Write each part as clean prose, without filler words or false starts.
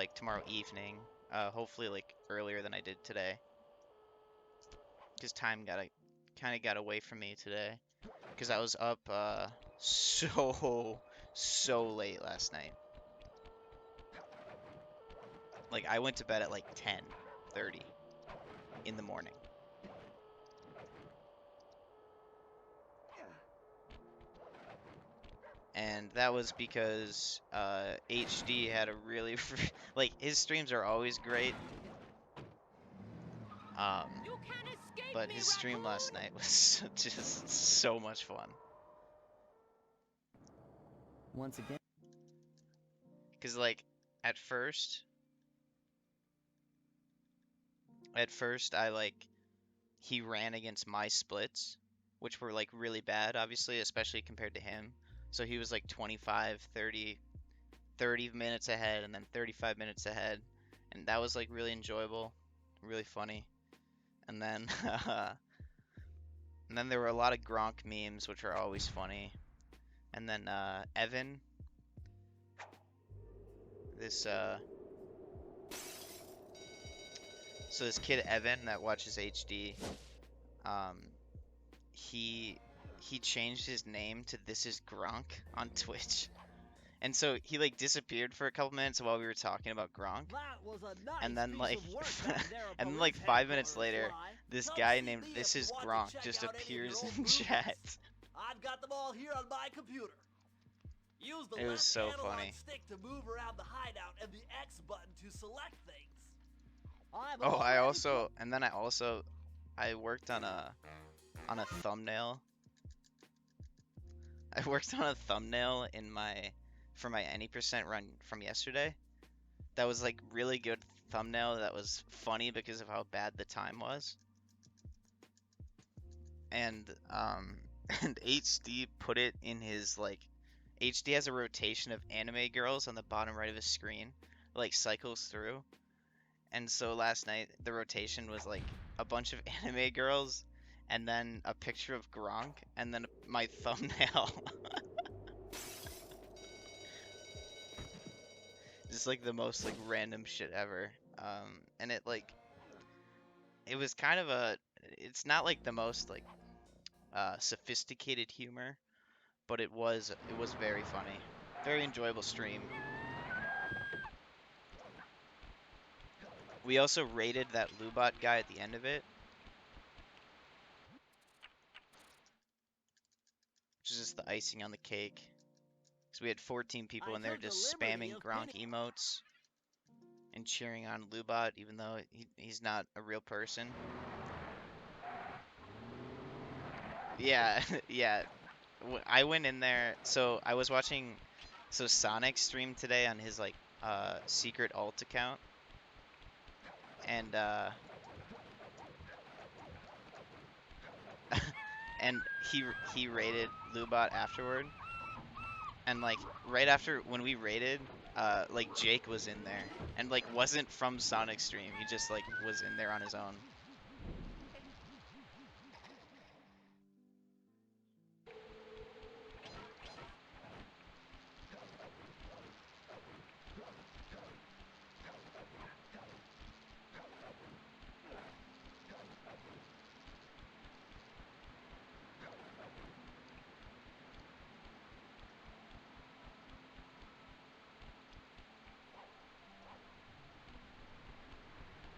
like tomorrow evening. Hopefully like earlier than I did today, because time kind of got away from me today, because I was up so late last night. Like I went to bed at like 10:30 in the morning. And that was because HD had a really like his streams are always great. But his stream last night was just so much fun. Once again. Cause like at first he ran against my splits, which were like really bad, obviously, especially compared to him. So he was like 25, 30 minutes ahead and then 35 minutes ahead. And that was like really enjoyable, really funny. And then and then there were a lot of Gronk memes, which are always funny. And then Evan, this so this kid Evan that watches HD, um, he changed his name to This Is Gronk on Twitch. And so he like disappeared for a couple minutes while we were talking about Gronk. And then like and then like 5 minutes later, this guy named This Is Gronk just appears in chat. I've got them all here on my computer. Use the It was left so analog funny. stick to move around the hideout and the X button to select things. Oh, I also I worked on a thumbnail. I worked on a thumbnail for my any percent run from yesterday. That was like really good thumbnail that was funny because of how bad the time was. And and HD put it in his like HD has a rotation of anime girls on the bottom right of his screen, like cycles through. And so last night the rotation was like a bunch of anime girls and then a picture of Gronk and then my thumbnail. Just like the most like random shit ever. And it like it was kind of it's not like the most like sophisticated humor, but it was very funny. Very enjoyable stream. We also rated that Lubot guy at the end of it, which is just the icing on the cake. So we had 14 people in there just spamming Gronk emotes and cheering on Lubot, even though he's not a real person. Yeah, yeah. I went in there, so I was watching, so Sonic streamed today on his like secret alt account, and and he raided Lubot afterward, and like right after when we raided, like Jake was in there, and like wasn't from Sonic stream, he just like was in there on his own.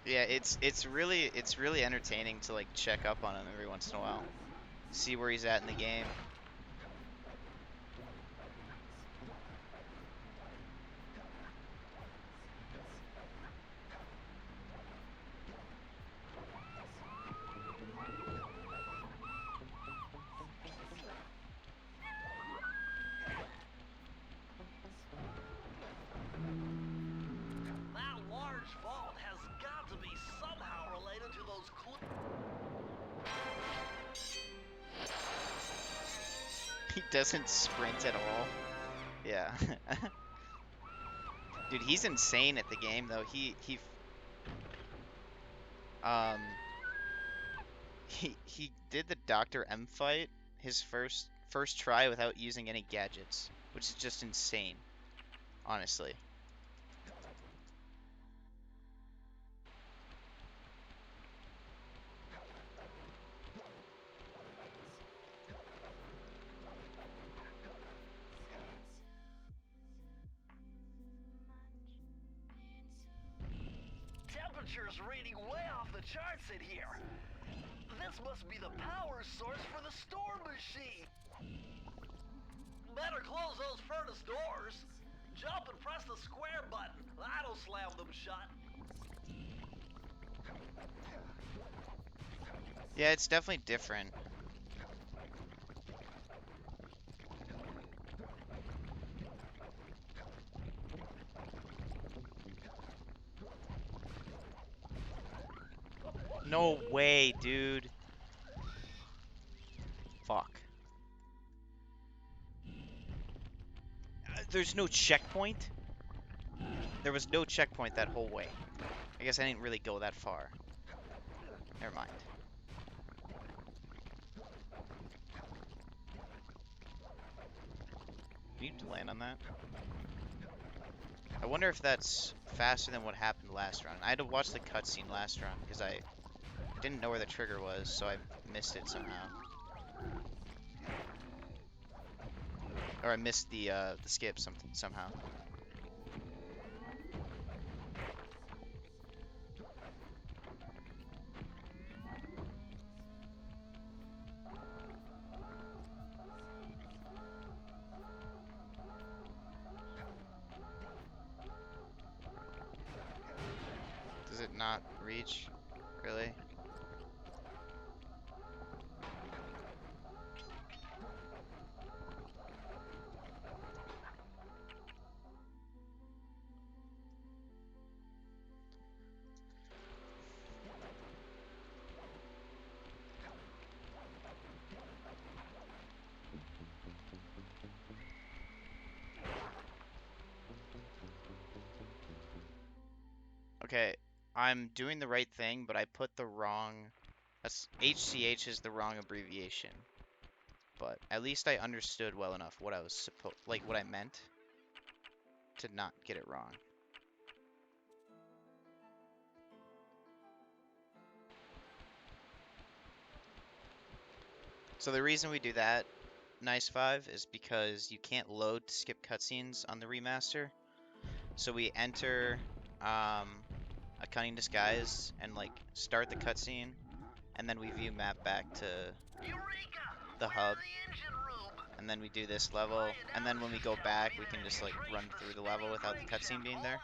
Yeah, it's really entertaining to like check up on him every once in a while, see where he's at in the game. That large vault has got to be somehow related to those He doesn't sprint at all. Yeah. Dude, he's insane at the game though. Um he did the Dr. M fight his first try without using any gadgets, which is just insane, honestly. temperature's reading way off the charts in here. This must be the power source for the storm machine. Better close those furnace doors. Jump and press the square button. That'll slam them shut. Yeah, it's definitely different. No way, dude. Fuck. There's no checkpoint? There was no checkpoint that whole way. I guess I didn't really go that far. Never mind. You need to land on that. I wonder if that's faster than what happened last run. I had to watch the cutscene last run because I didn't know where the trigger was, so I missed it somehow. Or I missed the skip somehow. Does it not reach? Really? Okay, I'm doing the right thing, but I put the wrong... HCH is the wrong abbreviation. But at least I understood well enough what I was what I meant to not get it wrong. So the reason we do that, Nice Five, is because you can't load to skip cutscenes on the remaster. So we enter a cunning disguise and like start the cutscene, and then we view map back to the hub, and then we do this level, and then when we go back, we can just like run through the level without the cutscene being there.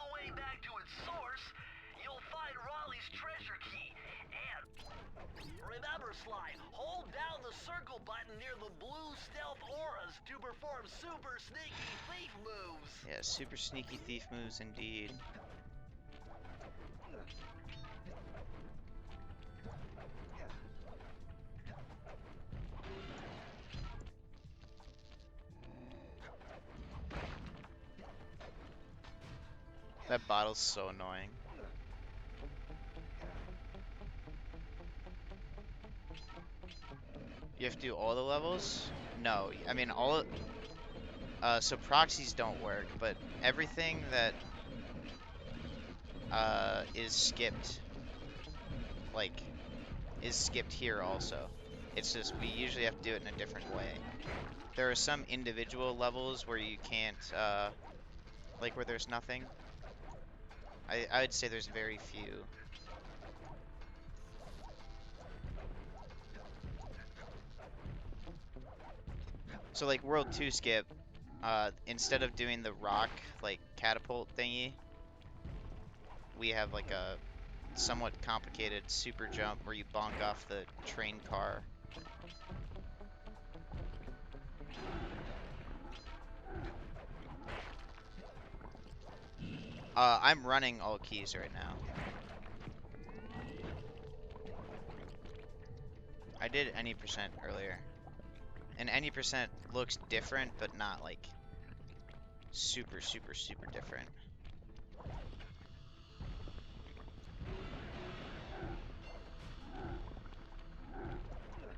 Remember, Sly, hold down the circle button near the blue stealth auras to perform super sneaky thief moves. Yeah, super sneaky thief moves indeed. That bottle's so annoying. You have to do all the levels? No, I mean so proxies don't work, but everything that is skipped, like, is skipped here also. It's just we usually have to do it in a different way. There are some individual levels where you can't, like where there's nothing. I would say there's very few. So like World 2 skip, instead of doing the rock, like, catapult thingy, we have like a somewhat complicated super jump where you bonk off the train car. I'm running all keys right now. I did any percent earlier. And any percent looks different, but not like super, super, super different.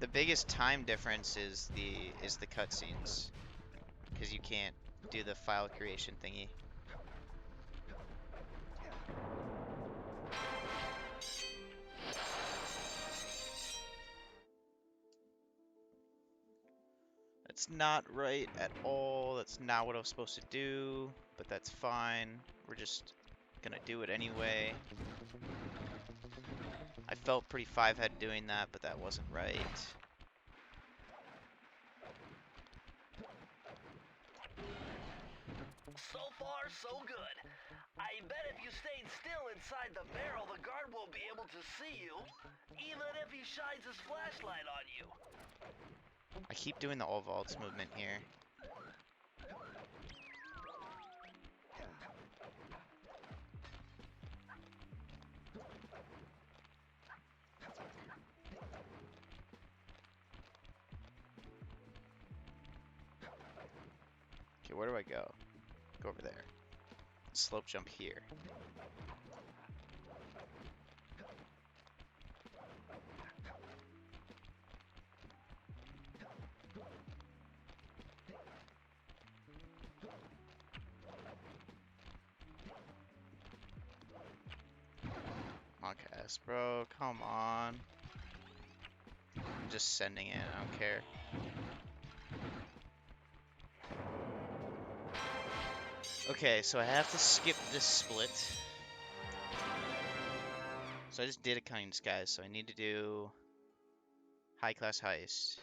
The biggest time difference is the cutscenes, because you can't do the file creation thingy. That's not right at all. That's not what I was supposed to do, but that's fine. We're just gonna do it anyway. I felt pretty five-head doing that, but that wasn't right. So far, so good. I bet if you stayed still inside the barrel, the guard won't be able to see you, even if he shines his flashlight on you. I keep doing the all vaults movement here. Okay, where do I go? Go over there. Slope jump here. Monk-ass, bro. Come on. I'm just sending it. I don't care. Okay, so I have to skip this split. So I just did a Cunning's, guys. So I need to do high class heist.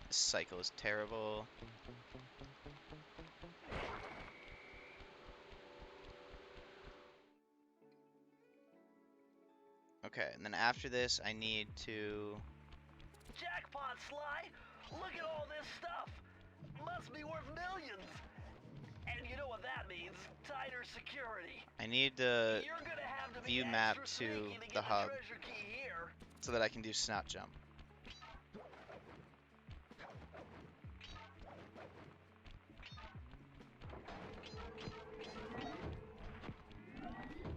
This cycle is terrible. Okay, and then after this, I need to... Jackpot, Sly! Look at all this stuff! Must be worth millions! And you know what that means? Tighter security. I need to You're gonna have to view be map extra to sneaky to the get hub treasure key here. so that I can do snap jump.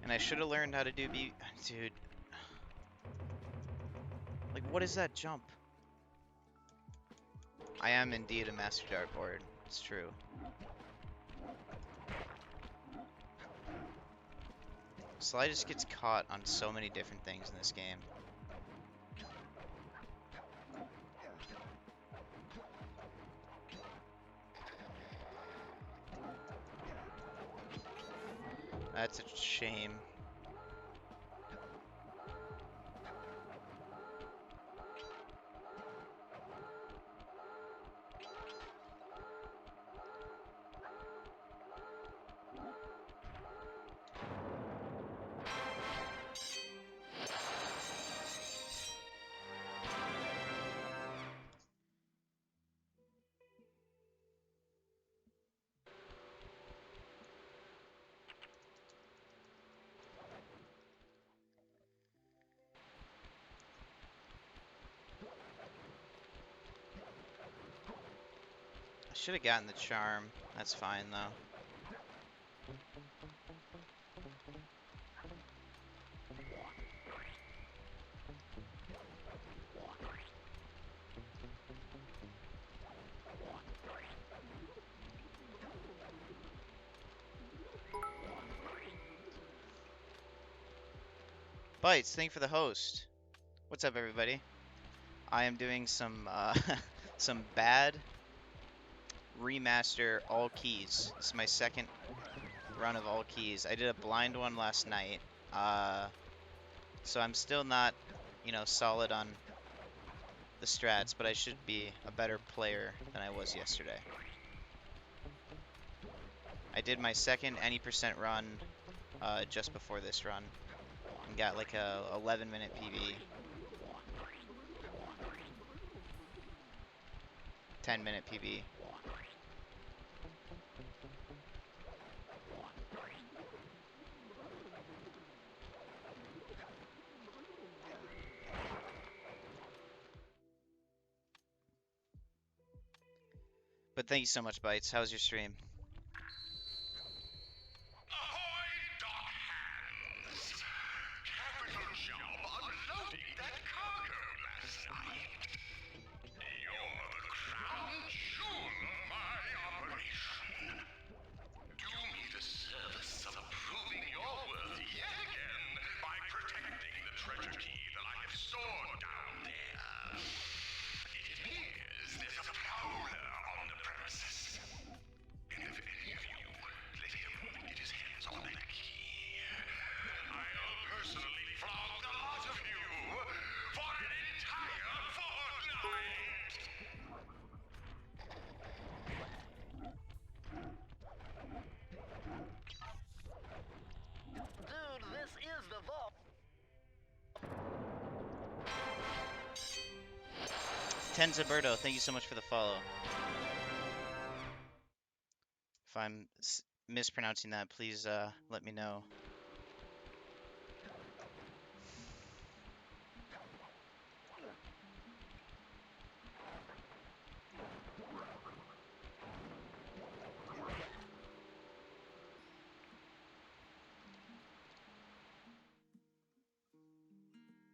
And I should have learned how to do Dude. Like, what is that jump? I am indeed a master dartboard. It's true. Sly just gets caught on so many different things in this game. That's a shame. I should have gotten the charm. That's fine, though. Bites, thank you for the host. What's up, everybody? I am doing some some bad remaster all keys. This is my second run of all keys. I did a blind one last night, so I'm still not, solid on the strats, but I should be a better player than I was yesterday. I did my second any percent run just before this run and got like a 11-minute PB. 10-minute PB. But thank you so much, Bites. How was your stream? Ahoy, dock hands! Capital job unloading that cargo last night. You're the crown jewel of my operation. Do me the service of proving your worth yet again by protecting the treasure key that I have stored down there. Tenzaberto, thank you so much for the follow. If I'm mispronouncing that, please let me know.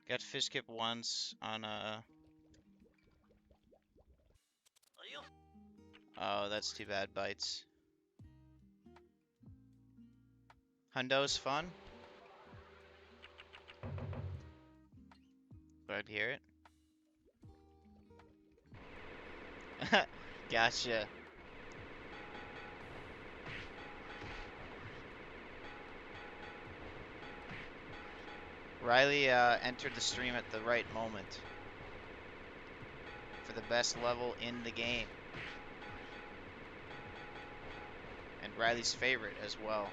Got fish skip once on Oh, that's too bad, Bites. Hundo's fun. Glad to hear it. Gotcha. Riley entered the stream at the right moment for the best level in the game. And Riley's favorite as well.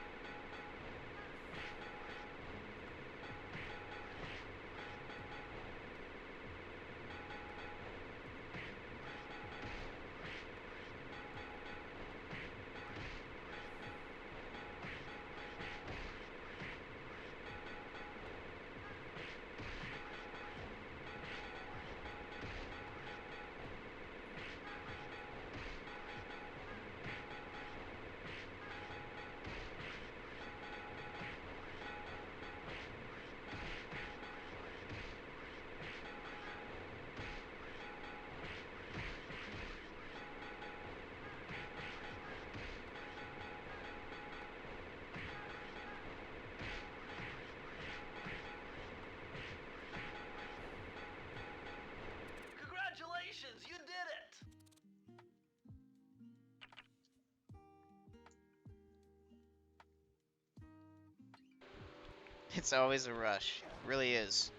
Congratulations, you did it! It's always a rush. It really is.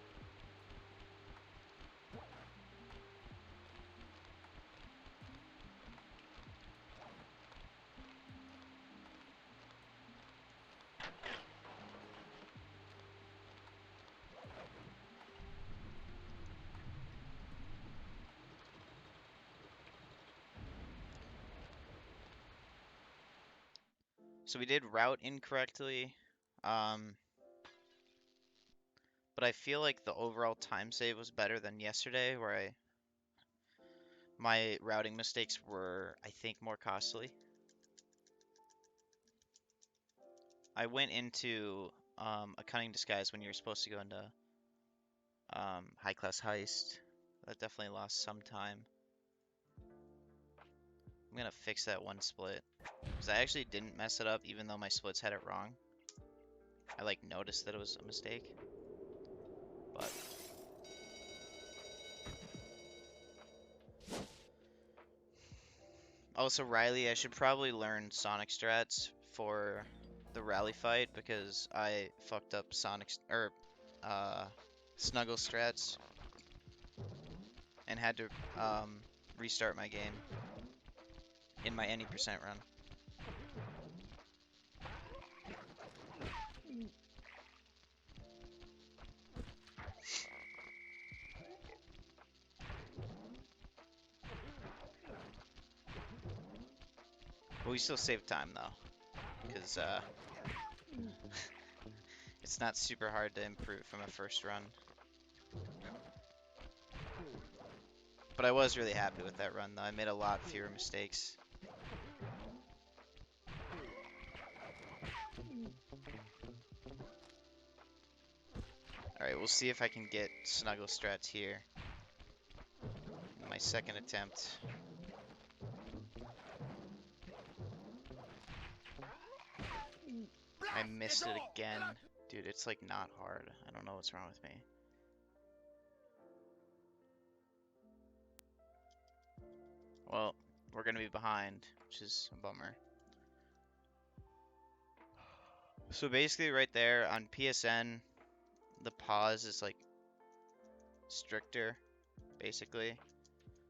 So we did route incorrectly. But I feel like the overall time save was better than yesterday, where my routing mistakes were, I think, more costly. I went into a cunning disguise when you were supposed to go into high class heist. That definitely lost some time. I'm gonna fix that one split, because I actually didn't mess it up even though my splits had it wrong. I like noticed that it was a mistake. But also, Riley, I should probably learn Sonic strats for the rally fight, because I fucked up Snuggle strats and had to restart my game in my any percent run. But we still save time though, because it's not super hard to improve from a first run. But I was really happy with that run though. I made a lot fewer mistakes. Alright, we'll see if I can get Snuggle strats here. My second attempt. I missed it again. Dude, it's like not hard. I don't know what's wrong with me. Well, we're gonna be behind, which is a bummer. So basically right there on PSN, the pause is like stricter, basically.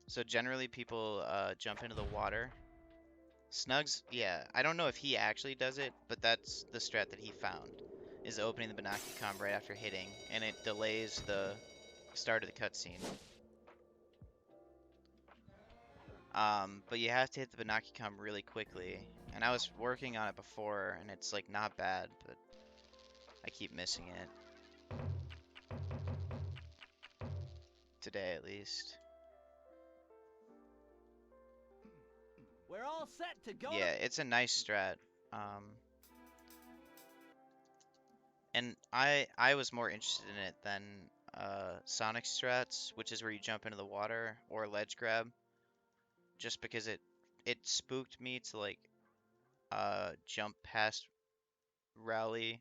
So generally people jump into the water. Snugs, yeah, I don't know if he actually does it, but that's the strat that he found, is opening the Banaki comb right after hitting, and it delays the start of the cutscene. But you have to hit the Banaki-Come really quickly. And I was working on it before, and it's like not bad, but I keep missing it. Today, at least. We're all set to go. Yeah, it's a nice strat. And I was more interested in it than Sonic strats, which is where you jump into the water or ledge grab, just because it spooked me to like jump past Rowley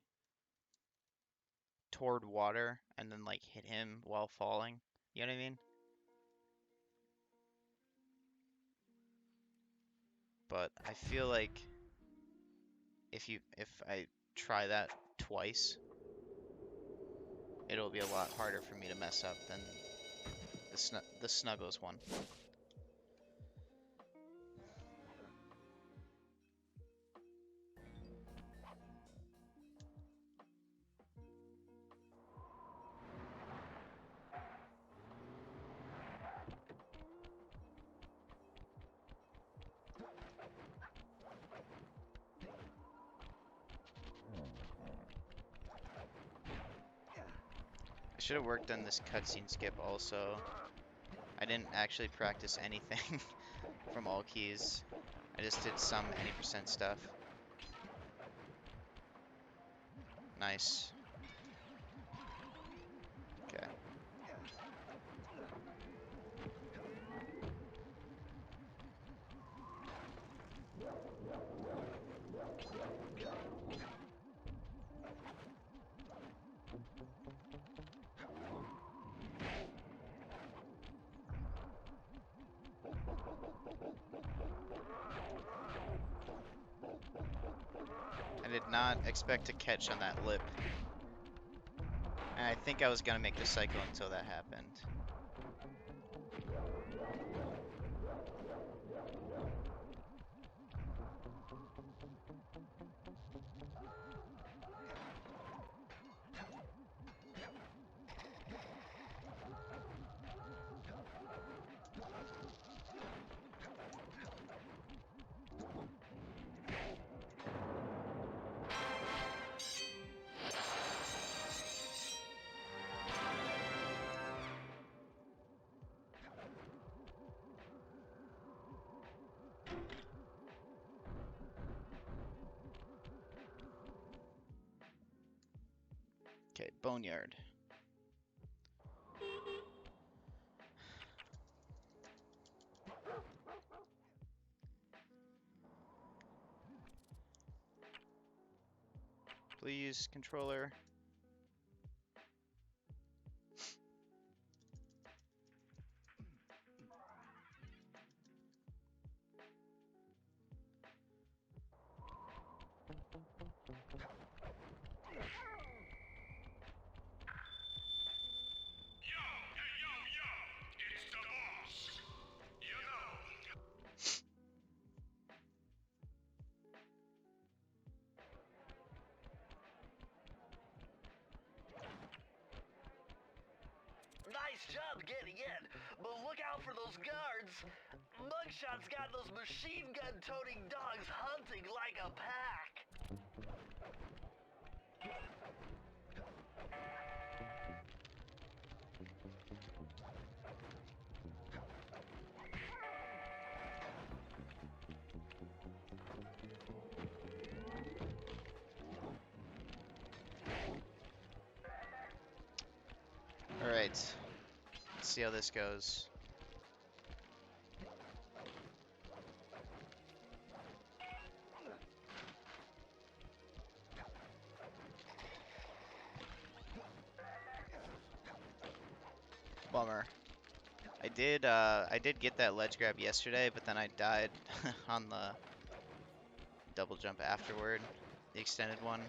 toward water and then like hit him while falling. You know what I mean? But I feel like if I try that twice, it'll be a lot harder for me to mess up than the Snuggles one. I should have worked on this cutscene skip also. I didn't actually practice anything from all keys. I just did some any percent stuff. Nice. Okay. I did not expect to catch on that lip. And I think I was gonna make the cycle until that happened. Okay, Boneyard. Please, controller. Yo, hey, yo, it's the boss. You know. Nice job getting in, but look out for those guards. Mugshot's got those machine gun toting dogs hunting like a pack. Alright. Let's see how this goes. Bummer. I did get that ledge grab yesterday, but then I died on the double jump afterward, the extended one.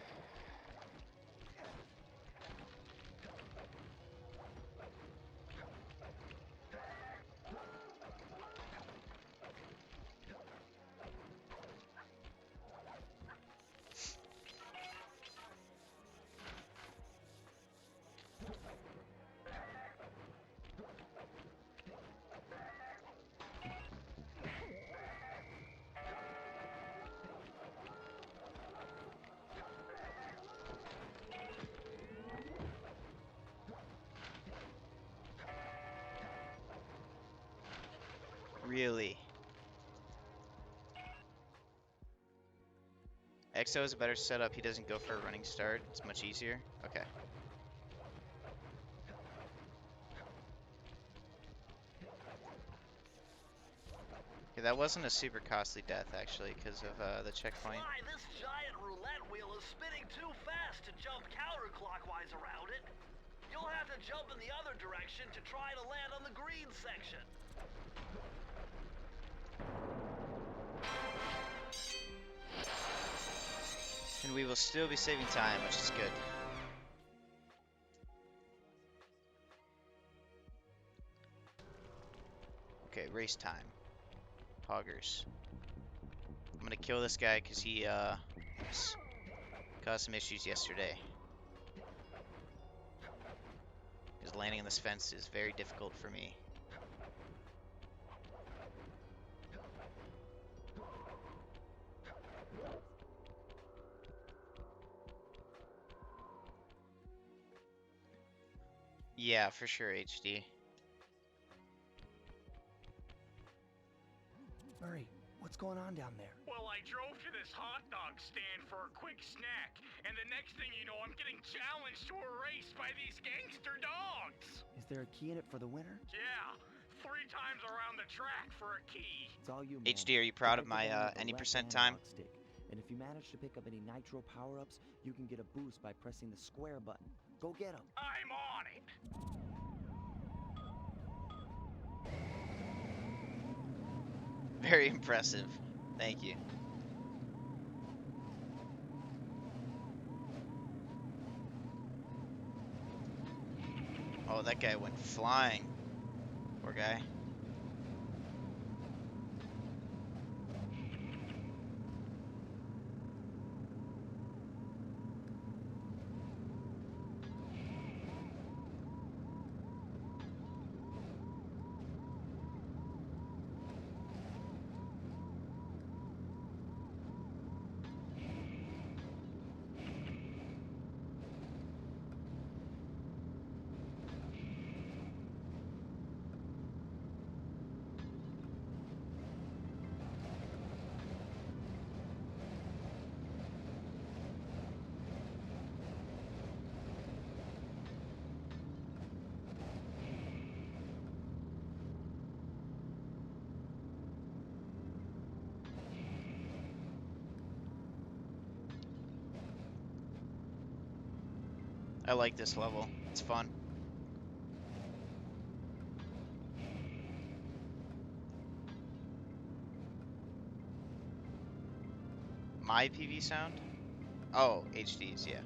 Really? XO is a better setup. He doesn't go for a running start. It's much easier. Okay. Okay, that wasn't a super costly death actually because of the checkpoint. Sly, this giant roulette wheel is spinning too fast to jump counterclockwise around it. You'll have to jump in the other direction to try to land on the green section. And we will still be saving time, which is good. Okay, race time. Poggers. I'm gonna kill this guy because he caused some issues yesterday. Because landing on this fence is very difficult for me. Yeah, for sure, HD. Murray, what's going on down there? Well, I drove to this hot dog stand for a quick snack, and the next thing you know, I'm getting challenged to a race by these gangster dogs. Is there a key in it for the winner? Yeah, 3 times around the track for a key. It's all you, man. HD, are you proud of Drive the my van with the any left percent analog time? stick. And if you manage to pick up any nitro power-ups, you can get a boost by pressing the square button. Go get them. I'm on it. Very impressive. Thank you. Oh, that guy went flying. Poor guy. I like this level. It's fun. My PV sound? Oh, HD's, yeah.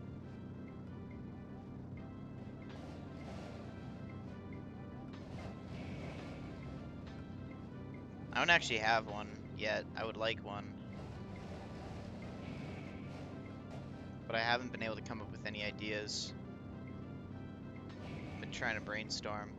I don't actually have one yet. I would like one. But I haven't been able to come up with any ideas. I've been trying to brainstorm.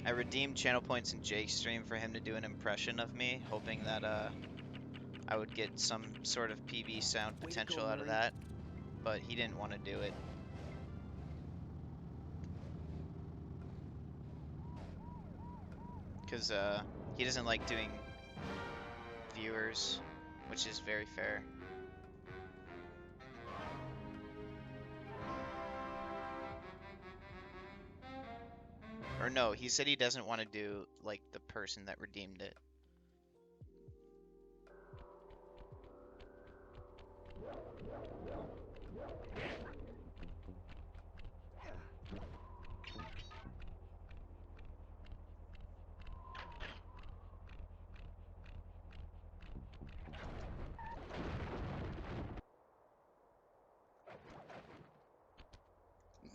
I redeemed channel points in Jake's stream for him to do an impression of me, hoping that I would get some sort of PB sound potential out of that, but he didn't want to do it. Because he doesn't like doing viewers, which is very fair. Or no, he said he doesn't want to do, like, the person that redeemed it.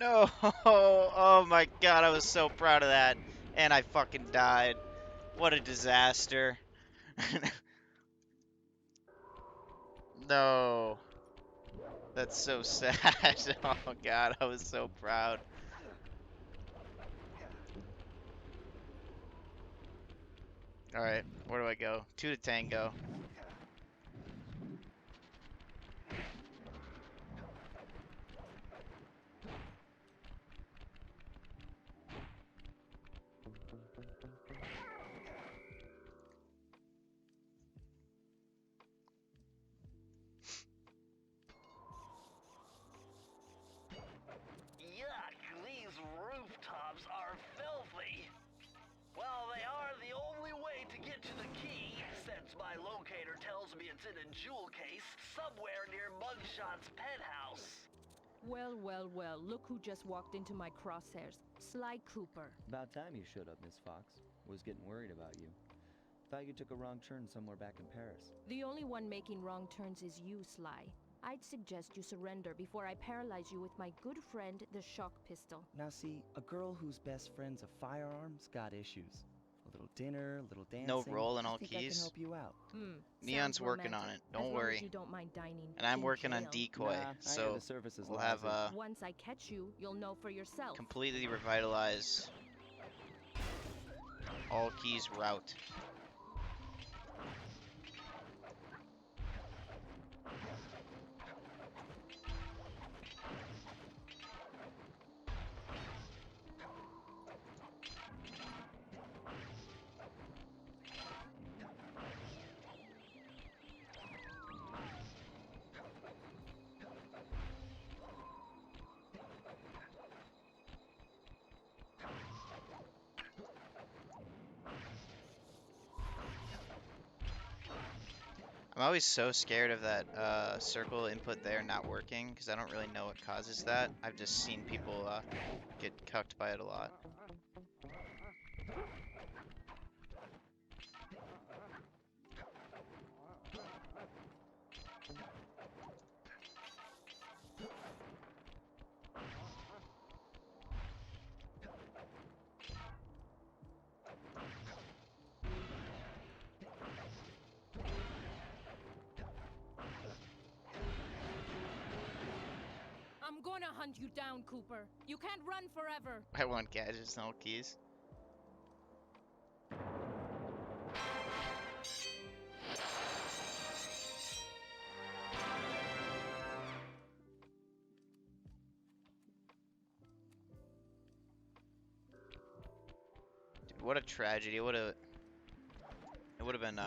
No! Oh my god, I was so proud of that. And I fucking died. What a disaster. No. That's so sad. Oh god, I was so proud. Alright, where do I go? 2 to tango. My locator tells me it's in a jewel case somewhere near Mugshot's penthouse. Well, well, well, look who just walked into my crosshairs. Sly Cooper. About time you showed up, Miss Fox. Was getting worried about you. Thought you took a wrong turn somewhere back in Paris. The only one making wrong turns is you, Sly. I'd suggest you surrender before I paralyze you with my good friend, the shock pistol. Now see, a girl whose best friend's a firearm's got issues. A little dinner, a little dancing. No roll in all I think I can keys. help you out. Neon's Sounds working on romantic, it. Don't as long worry. as you don't mind dining And I'm in working on jail. decoy, Nah, I hear so the service is we'll have lousy. Once I catch you, you'll know for yourself. completely revitalize all keys route. I'm always so scared of that circle input there not working because I don't really know what causes that. I've just seen people get cucked by it a lot. I'm gonna hunt you down, Cooper. You can't run forever. I want gadgets and all keys. Dude, what a tragedy. It would have been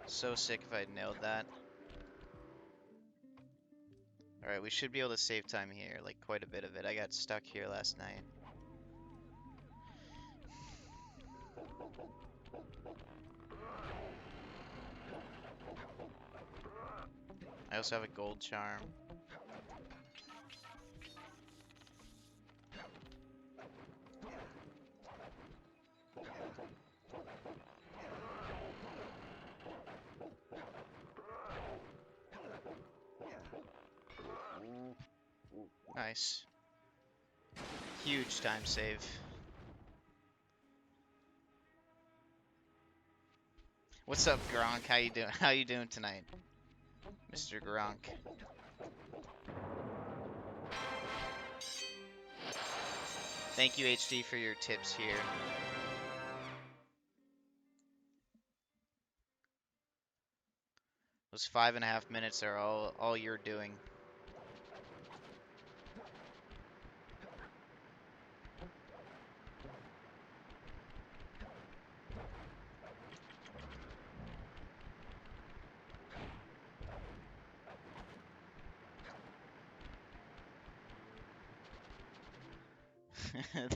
so sick if I had nailed that. Alright, we should be able to save time here, like quite a bit of it. I got stuck here last night. I also have a gold charm. Nice. Huge time save. What's up, Gronk? How you doing? How you doing tonight, Mr. Gronk? Thank you, HD, for your tips here. Those 5.5 minutes are all you're doing.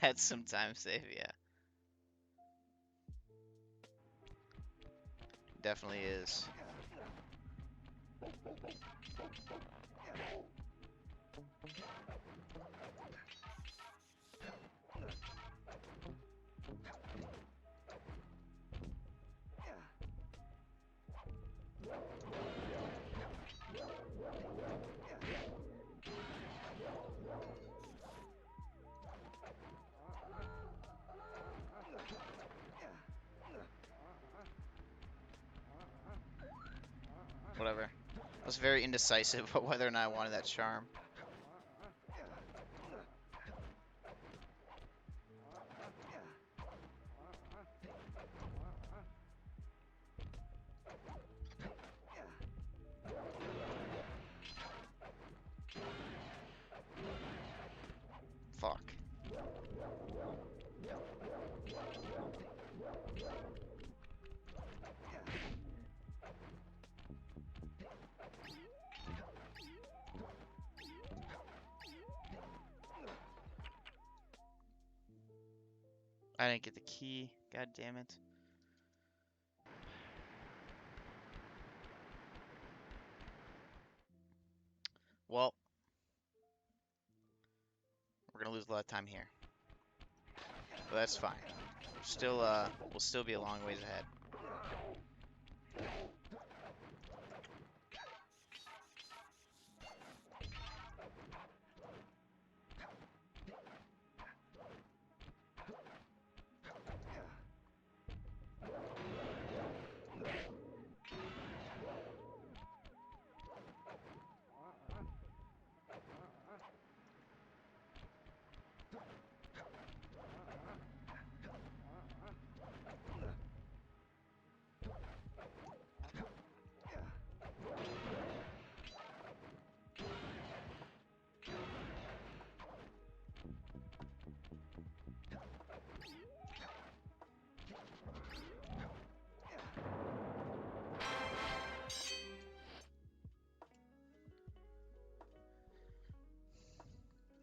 That's some time save, yeah. Definitely is. Whatever. I was very indecisive about whether or not I wanted that charm. Fuck. I didn't get the key. God damn it. Well, we're gonna lose a lot of time here. But that's fine. Still, we'll still be a long ways ahead.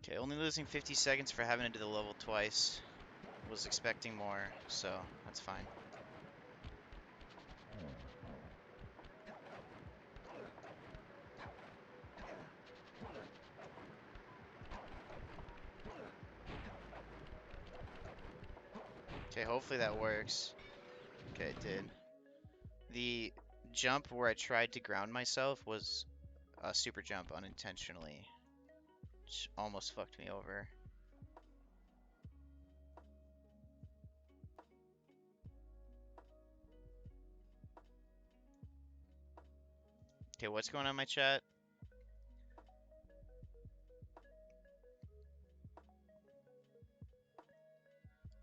Okay, only losing 50 seconds for having to do the level twice. Was expecting more, so that's fine. Okay, hopefully that works. Okay, it did. The jump where I tried to ground myself was a super jump unintentionally, which almost fucked me over. Okay, what's going on in my chat?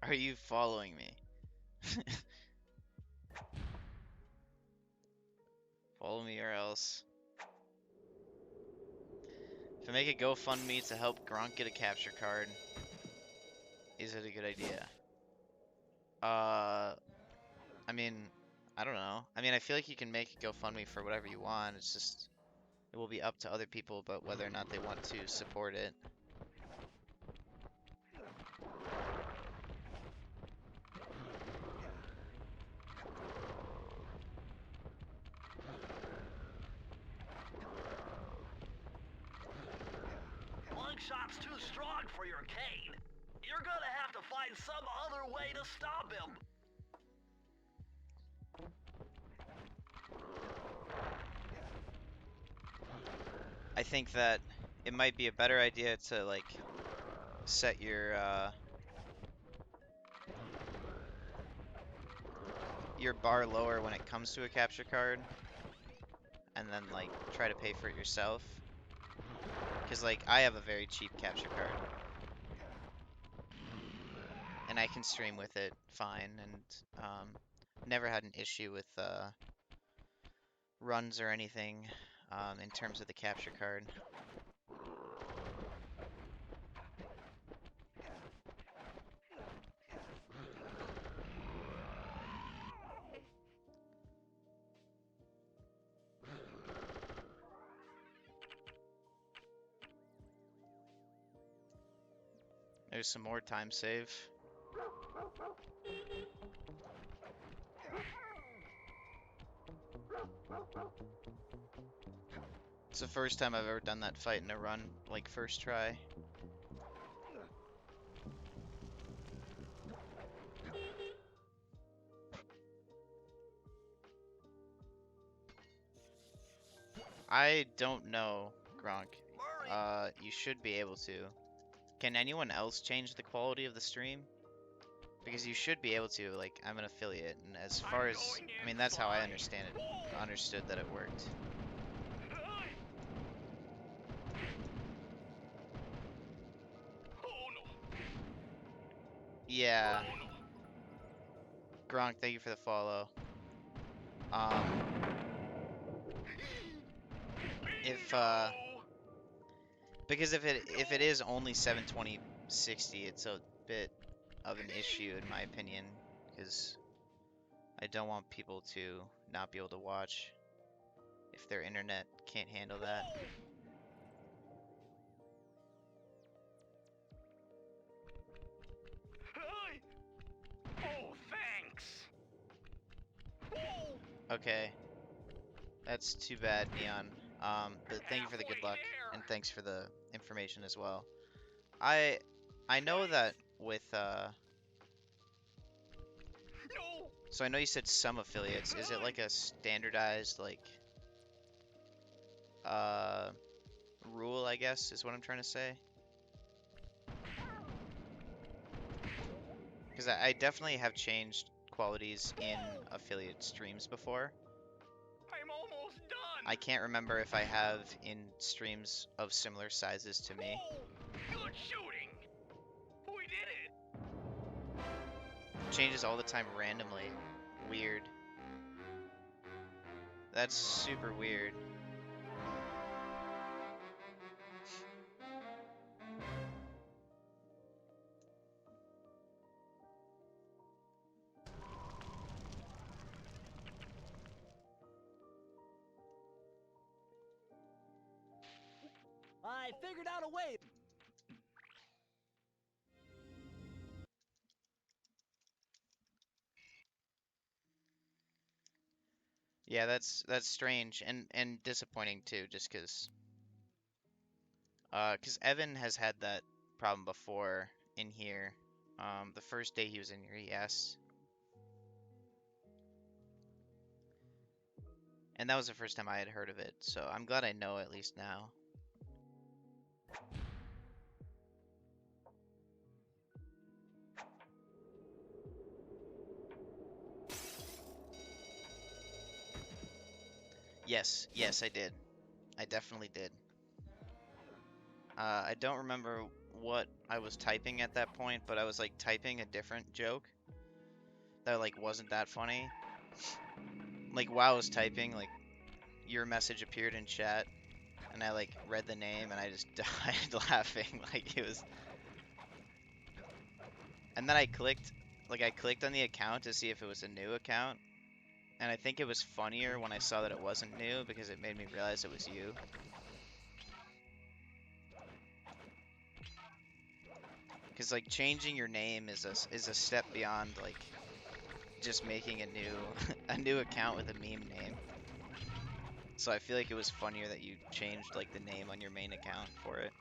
Are you following me? Follow me or else. If I make a GoFundMe to help Gronk get a capture card, is it a good idea? I mean, I don't know. I mean, I feel like you can make a GoFundMe for whatever you want. It's just, it will be up to other people about whether or not they want to support it. One shot's too strong for your cane. You're gonna have to find some other way to stop him. I think that it might be a better idea to like set your bar lower when it comes to a capture card, and then like try to pay for it yourself. Because like I have a very cheap capture card, and I can stream with it fine, and never had an issue with runs or anything in terms of the capture card. There's some more time save. It's the first time I've ever done that fight in a run, like first try. I don't know, Gronk. You should be able to. Can anyone else change the quality of the stream? Because you should be able to, like, I'm an affiliate, and as far as, I mean, that's how I understand it, understood that it worked. Yeah. Gronk, thank you for the follow. Because if it is only 720/60, it's a bit of an issue in my opinion, because I don't want people to not be able to watch if their internet can't handle that. Okay. That's too bad, Neon. But thank you for the good luck, and thanks for the information as well. I know that with No! so I know you said some affiliates. Is it like a standardized like uh rule, I guess, is what I'm trying to say? Because I definitely have changed qualities in affiliate streams before. I'm almost done! I can't remember if I have in streams of similar sizes to me. Oh, good shooting! We did it! Changes all the time randomly. Weird. That's super weird. I figured out a way. Yeah, that's strange and disappointing too, just cause Evan has had that problem before in here. The first day he was in here, he asked, and that was the first time I had heard of it. So I'm glad I know at least now. Yes, yes, I did. I definitely did. I don't remember what I was typing at that point, but I was like typing a different joke that like wasn't that funny. Like while I was typing, like your message appeared in chat, and I like read the name, and I just died laughing. Like it was, and then I clicked on the account to see if it was a new account, and I think it was funnier when I saw that it wasn't new because it made me realize it was you. Because like changing your name is a step beyond like just making a new a new account with a meme name. So I feel like it was funnier that you changed like the name on your main account for it.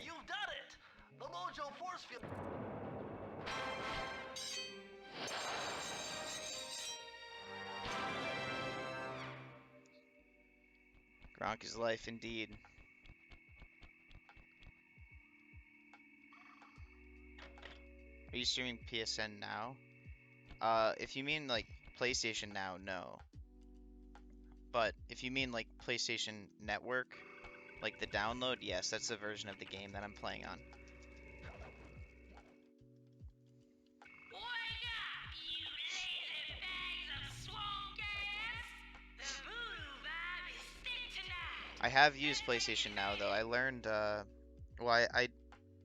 You've done it! The Mojo Force Field. Gronk is life indeed. Are you streaming PSN now? If you mean like PlayStation Now, no. But if you mean like PlayStation Network, like the download, yes, that's the version of the game that I'm playing on. Wake up, you lazy bags of swamp gas! The voodoo vibe is thick tonight! I have used PlayStation Now though. I learned, well, I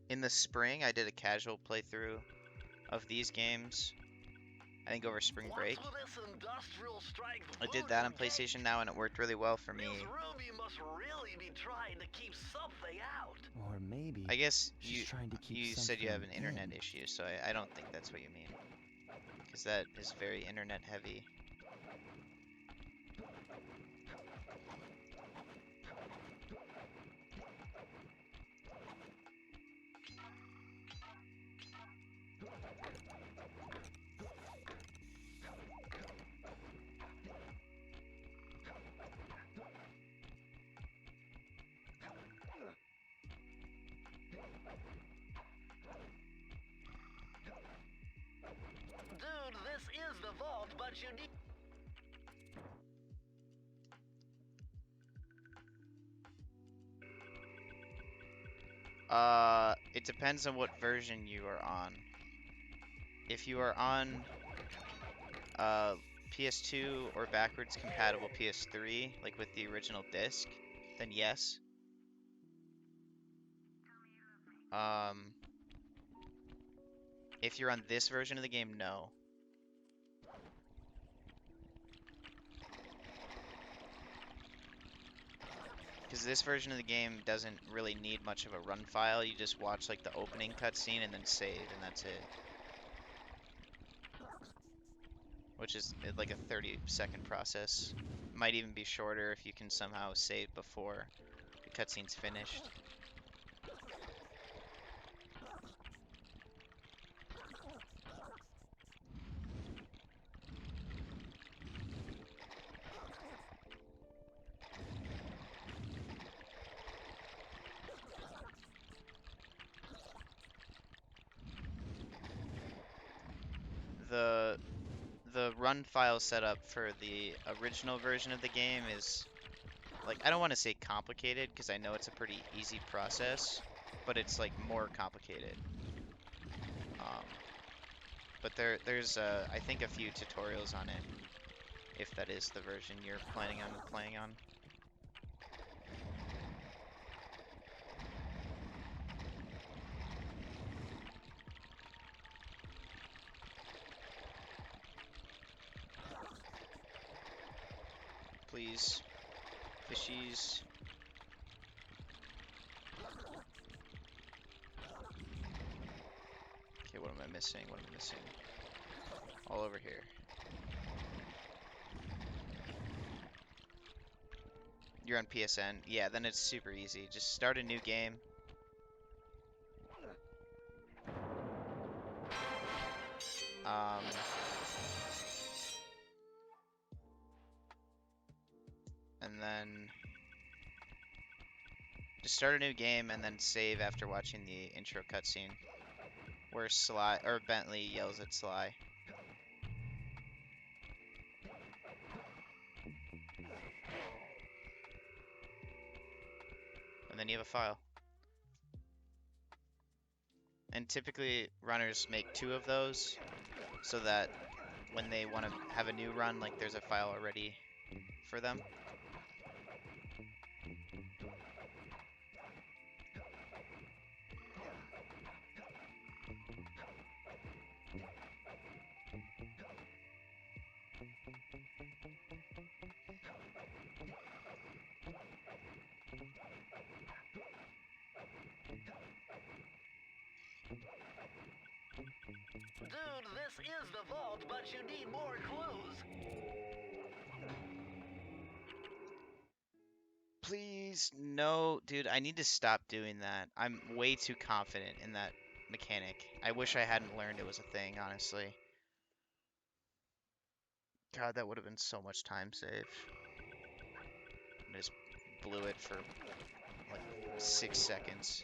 in the spring I did a casual playthrough of these games. I think over spring break. What's with this industrial strength I did that on voodoo gate? PlayStation Now and it worked really well for me. Miss Ruby must really be trying to keep something out. Or maybe I guess she's trying to keep you said you have an something internet in. issue, so I don't think that's what you mean. Because that is very internet heavy. Dude, this is the vault, but you need... It depends on what version you are on. If you are on, PS2 or backwards compatible PS3, like with the original disc, then yes. If you're on this version of the game, no. Because this version of the game doesn't really need much of a run file. You just watch like the opening cutscene and then save, and that's it. Which is like a 30-second process. Might even be shorter if you can somehow save before the cutscene's finished. The run file setup for the original version of the game is, like, I don't want to say complicated because I know it's a pretty easy process, but it's like more complicated. But there's I think a few tutorials on it, if that is the version you're planning on playing on. Please, fishies. Okay, what am I missing? What am I missing? All over here. You're on PSN? Yeah, then it's super easy. Just start a new game. And then just start a new game and then save after watching the intro cutscene where Sly or Bentley yells at Sly. And then you have a file. And typically runners make 2 of those so that when they want to have a new run, like there's a file already for them. Dude, this is the vault, but you need more clues. Please, no, dude, I need to stop doing that. I'm way too confident in that mechanic. I wish I hadn't learned it was a thing, honestly. God, that would have been so much time saved. I just blew it for like 6 seconds.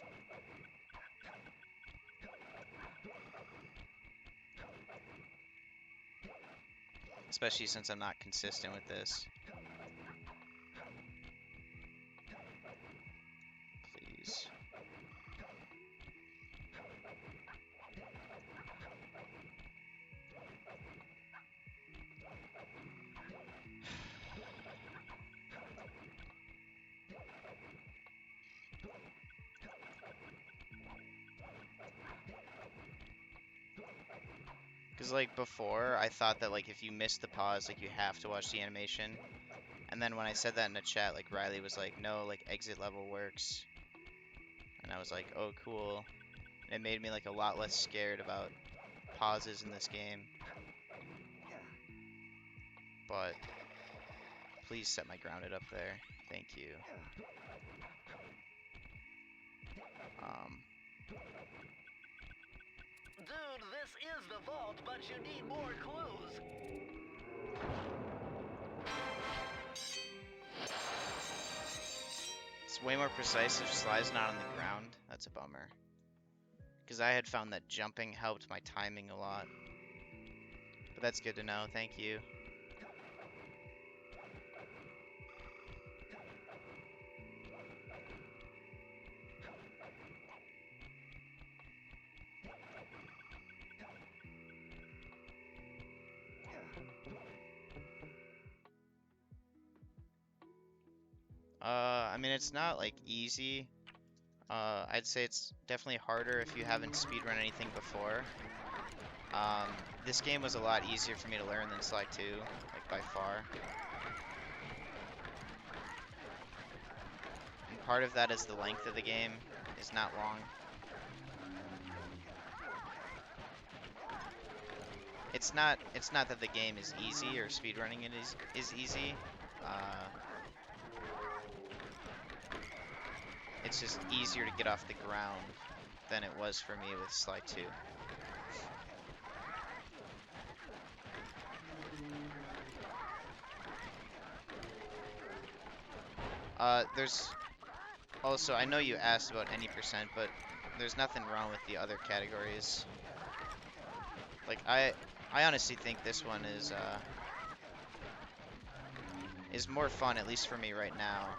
Especially since I'm not consistent with this. Please. Because, like, before, I thought that, like, if you missed the pause, like, you have to watch the animation. And then when I said that in the chat, like, Riley was like, no, like, exit level works. And I was like, oh, cool. And it made me, like, a lot less scared about pauses in this game. But please set my grounded up there. Thank you. Dude, this is the vault, but you need more clues. It's way more precise if Sly's not on the ground. That's a bummer. Because I had found that jumping helped my timing a lot. But that's good to know. Thank you. I mean, it's not like easy. I'd say it's definitely harder if you haven't speedrun anything before. This game was a lot easier for me to learn than Sly 2, like by far. And part of that is the length of the game is not long. It's not that the game is easy or speedrunning it is easy. It's just easier to get off the ground than it was for me with Sly 2. There's also, I know you asked about any percent, but there's nothing wrong with the other categories. Like, I honestly think this one is more fun, at least for me right now.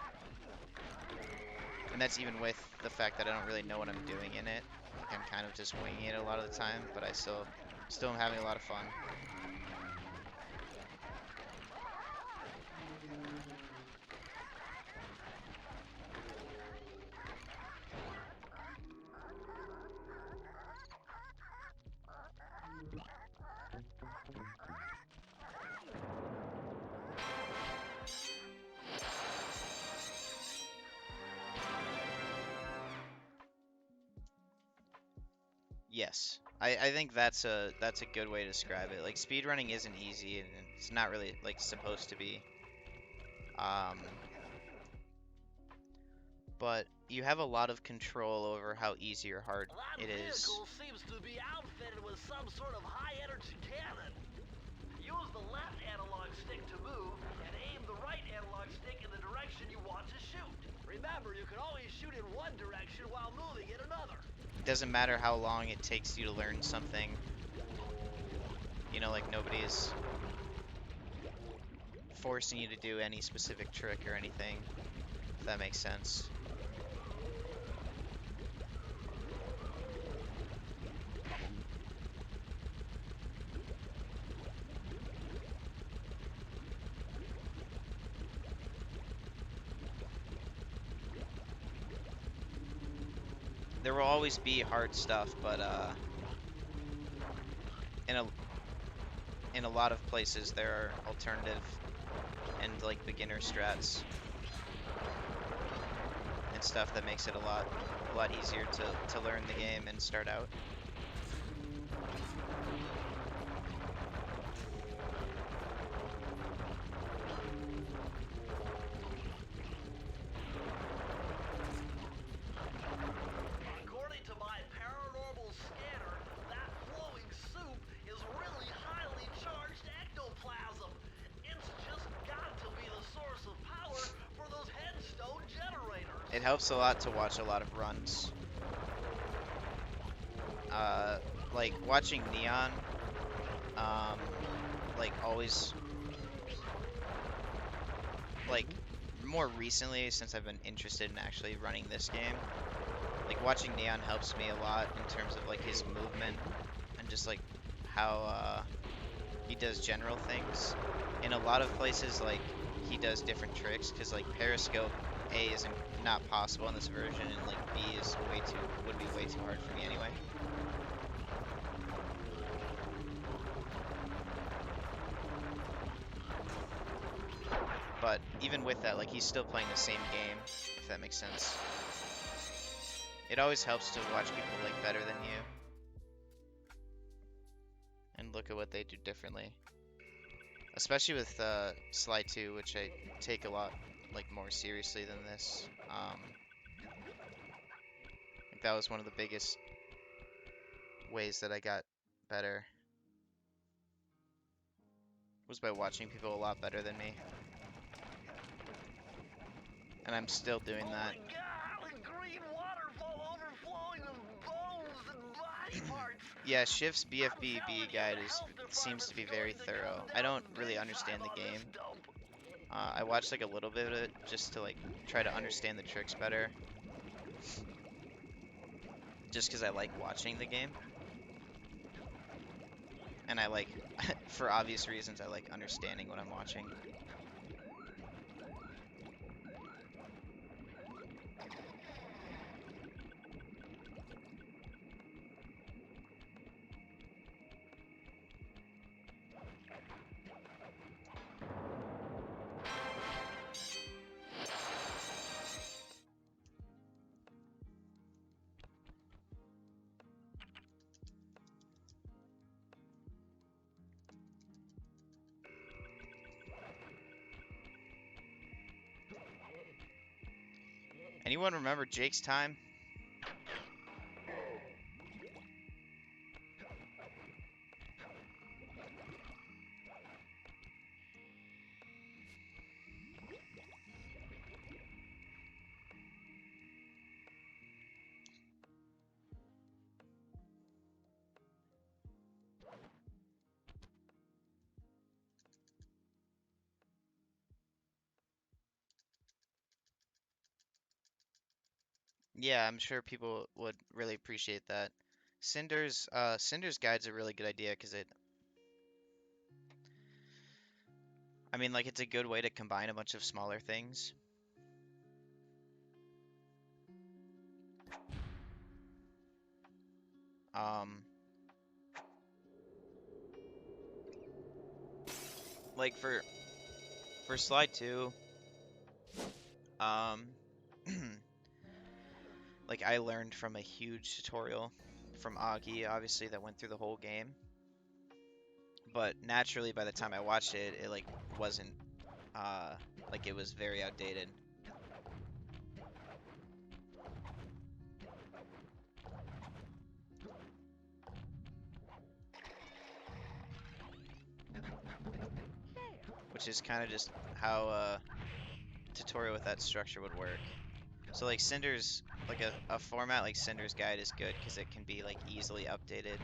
And that's even with the fact that I don't really know what I'm doing in it. Like, I'm kind of just winging it a lot of the time, but I still am having a lot of fun. Yes, I think that's a good way to describe it. Like, speedrunning isn't easy, and it's not really like supposed to be. But you have a lot of control over how easy or hard That it is. vehicle seems to be outfitted with some sort of high-energy cannon. Use the left analog stick to move, and aim the right analog stick in the direction you want to shoot. Remember, you can always shoot in one direction while moving in another. It doesn't matter how long it takes you to learn something. You know, like, nobody is forcing you to do any specific trick or anything, if that makes sense. There will always be hard stuff, but in a lot of places there are alternative and like beginner strats and stuff that makes it a lot easier to learn the game and start out. According to my paranormal scanner, that flowing soup is really highly charged ectoplasm. It's just got to be the source of power for those headstone generators. It helps a lot to watch a lot of runs. Like watching Neon, like always, like more recently since I've been interested in actually running this game, like watching Neon helps me a lot in terms of like his movement and just like how he does general things. In a lot of places, like he does different tricks because like periscope A isn't not possible in this version, and like B is would be way too hard for me anyway. But even with that, like he's still playing the same game, if that makes sense. It always helps to watch people like better than you and look at what they do differently. Especially with Sly 2, which I take a lot like more seriously than this. Like that was one of the biggest ways that I got better, was by watching people a lot better than me. And I'm still doing that. Oh my God, the green waterfall overflowing with bones and body parts. Yeah, Shift's BFB guide seems to be very thorough. I don't really understand the game. I watched like a little bit of it just to like try to understand the tricks better. Just because I like watching the game. And I like, for obvious reasons, I like understanding what I'm watching. Anyone remember Jake's time? Yeah, I'm sure people would really appreciate that. Cinder's guide's a really good idea because I mean, like, it's a good way to combine a bunch of smaller things. Um, like for slide 2, um, like I learned from a huge tutorial from Augie, obviously, that went through the whole game. But naturally, by the time I watched it, it like wasn't like it was very outdated. Which is kind of just how a tutorial with that structure would work. So like Cinder's, like a format like Cinder's Guide is good because it can be like easily updated.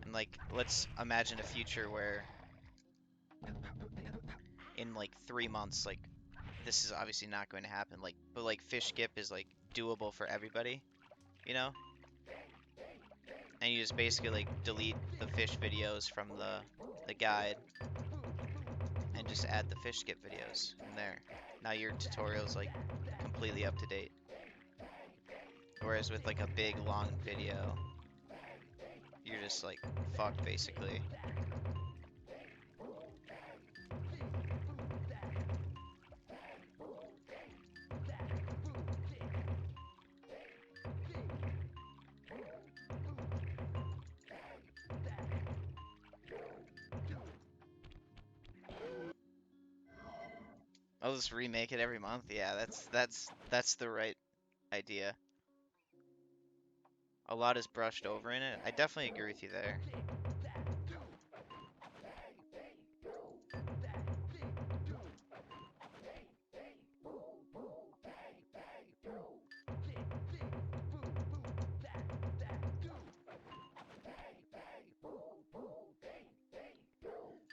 And like let's imagine a future where in like 3 months, like this is obviously not going to happen, like but like fish skip is like doable for everybody, you know? And you just basically like delete the fish videos from the guide and just add the fish skip videos in there. Now your tutorial's like completely up to date. Whereas with like a big long video, you're just like fucked basically. I'll just remake it every month. Yeah, that's the right idea. A lot is brushed over in it. I definitely agree with you there.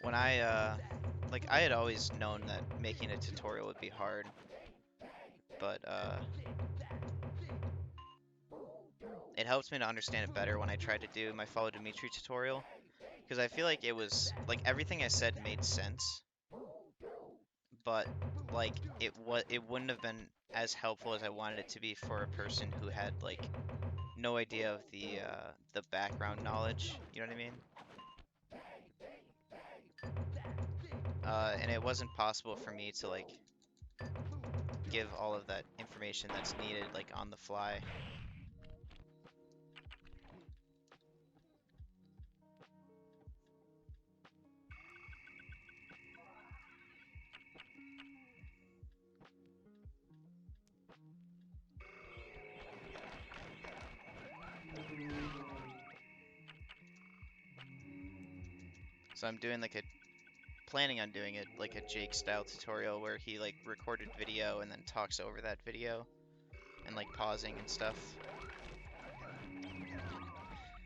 When like I had always known that making a tutorial would be hard, but it helps me to understand it better when I tried to do my Follow Dimitri tutorial, because I feel like it was like everything I said made sense, but like it wouldn't have been as helpful as I wanted it to be for a person who had like no idea of the background knowledge, you know what I mean? And it wasn't possible for me to like give all of that information that's needed like on the fly. So I'm doing like a planning on doing it like a Jake style tutorial where he like recorded video and then talks over that video and like pausing and stuff.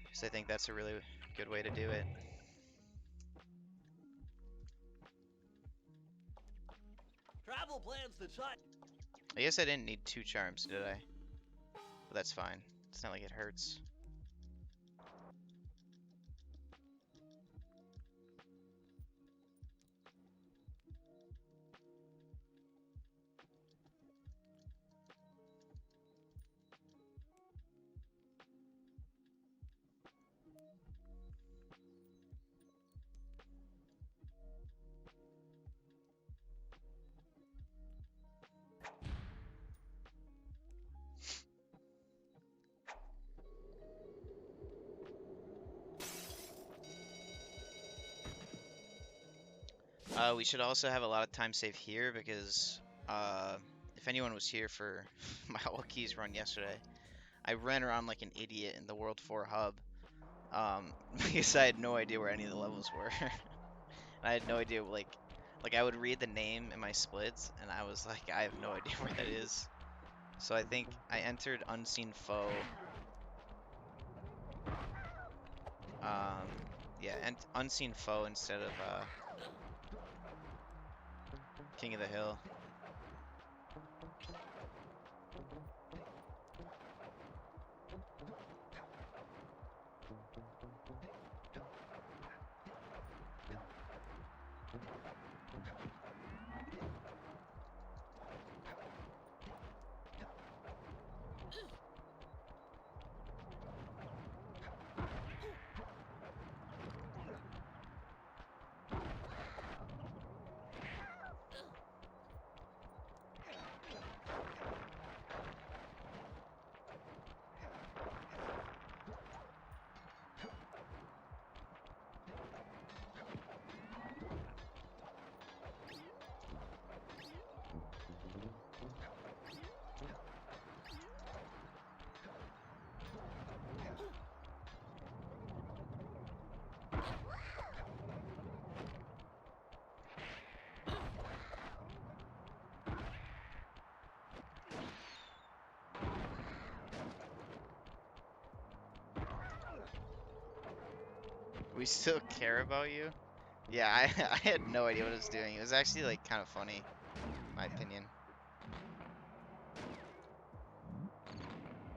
Because I think that's a really good way to do it. Travel plans to China. I guess I didn't need 2 charms, did I? But that's fine. It's not like it hurts. We should also have a lot of time save here because if anyone was here for my All Keys run yesterday, I ran around like an idiot in the World 4 hub because I had no idea where any of the levels were. I had no idea like I would read the name in my splits and I was like, I have no idea where that is. So I think I entered Unseen Foe. Yeah, and Unseen Foe instead of King of the Hill. We still care about you? Yeah, I had no idea what I was doing. It was actually like kind of funny, in my opinion.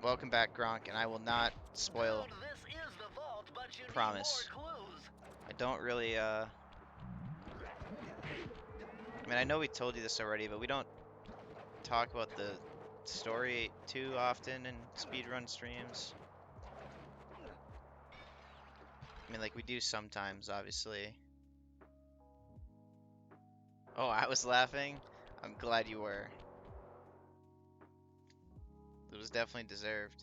Welcome back, Gronk, and I will not spoil. Dude, this is the vault, but you Promise. need more clues. I don't really, I mean, I know we told you this already, but we don't talk about the story too often in speedrun streams. I mean, like, we do sometimes, obviously. Oh, I was laughing? I'm glad you were. It was definitely deserved.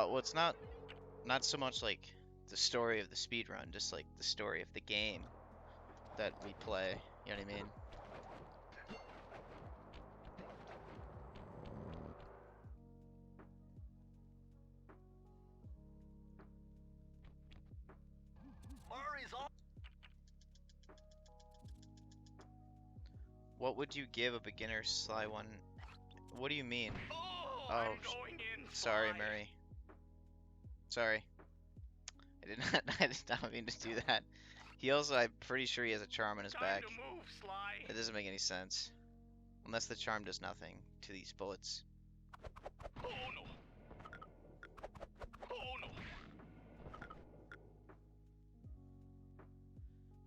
Well, it's not so much like the story of the speedrun, just like the story of the game that we play. You know what I mean? Murray's on. What would you give a beginner Sly one? What do you mean? Oh, Oh, I'm going in. sorry, Sly. Murray. Sorry. I did not. I did not mean to do that. He also, I'm pretty sure he has a charm on his Time back. to move, Sly. It doesn't make any sense. Unless the charm does nothing to these bullets. Oh no. Oh no.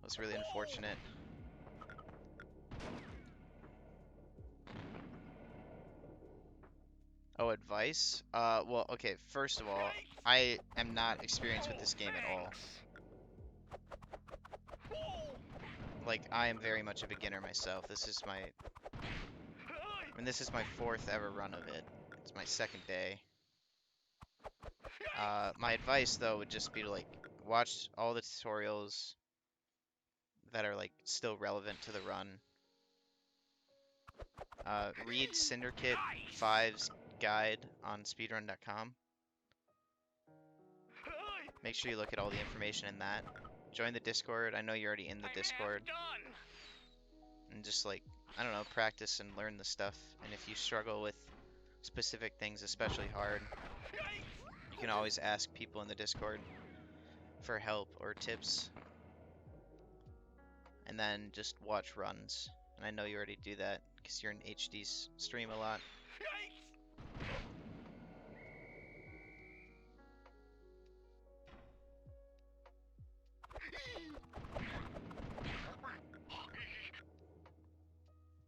That's really unfortunate. Oh, advice? Well, okay, first of all, I am not experienced with this game at all. Like, I am very much a beginner myself. This is my... I mean, this is my 4th ever run of it. It's my 2nd day. My advice, though, would just be to, like, watch all the tutorials that are, like, still relevant to the run. Read Syndicate 5's guide on speedrun.com. Make sure you look at all the information in that. Join the Discord. I know you're already in the Discord. And just, like, I don't know, practice and learn the stuff. And if you struggle with specific things especially hard, you can always ask people in the Discord for help or tips. And then just watch runs. And I know you already do that because you're in HD stream a lot.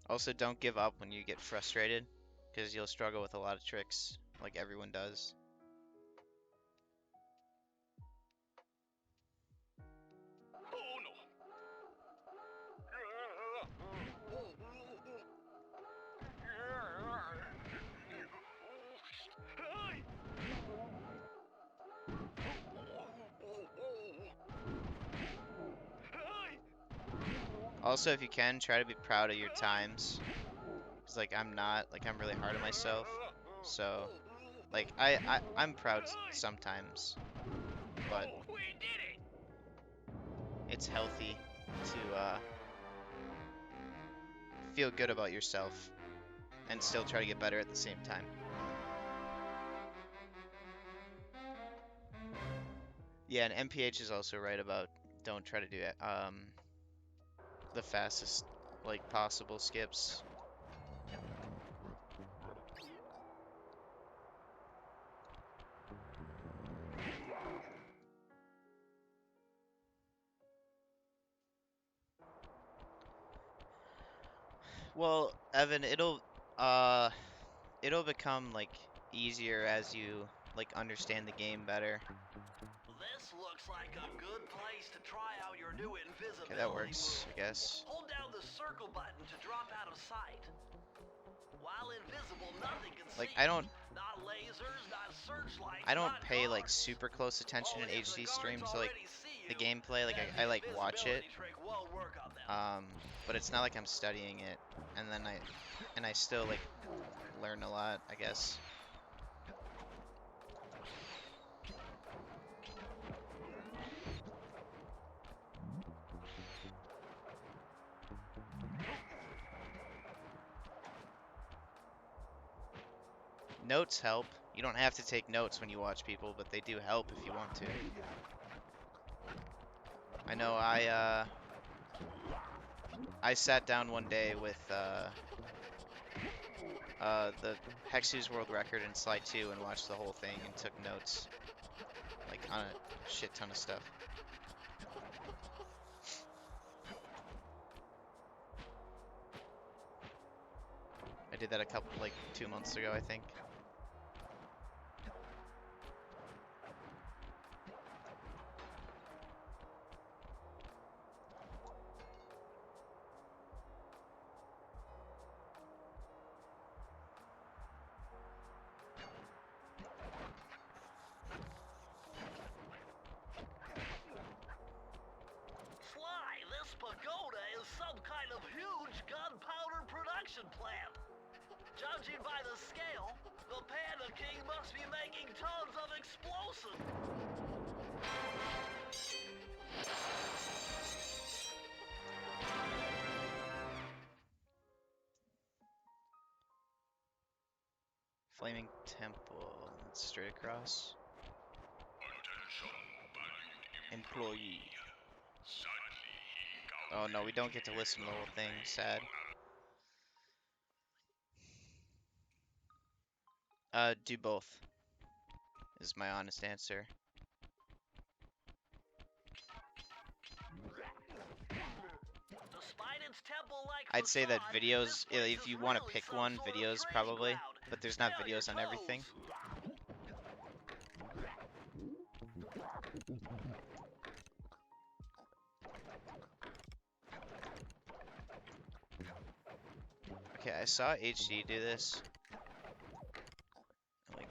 Also, don't give up when you get frustrated, because you'll struggle with a lot of tricks, like everyone does. Oh no. Also, if you can, try to be proud of your times. Cause like I'm not, like I'm really hard on myself. So, like I'm proud sometimes, but We did it! it's healthy to feel good about yourself and still try to get better at the same time. Yeah, and MPH is also right about don't try to do it. The fastest like possible skips. Well, Evan, uh it'll become like easier as you like understand the game better. This looks like a good place to try out your new invisibility Okay, that works, move. I guess. Hold down the circle button to drop out of sight. While invisible, nothing can Like see you. Not lasers, not searchlights, I don't not pay like guards. super close attention in Only if the HD guards streams to like already see the you, gameplay. Like then I the like watch it. invisibility trick won't work on them. But it's not like I'm studying it, and then I still like learn a lot, I guess. Notes help. You don't have to take notes when you watch people, but they do help if you want to. I know I sat down one day with the Hexu's world record in Slide 2 and watched the whole thing and took notes, like on a shit ton of stuff. I did that like 2 months ago, I think. Sly, this pagoda is some kind of huge gunpowder production plant. Judging by the scale, the Panda King must be making tons of explosives. Flaming Temple. That's straight across. Employee. Oh no, we don't get to listen to the whole thing. Sad. Do both. Is my honest answer. Despite its temple-like I'd say that facade, videos, this place if is you want to really pick some one, sort of videos training probably, ground. but there's Stay not on your videos on everything. toes. Okay, I saw HD do this. Like,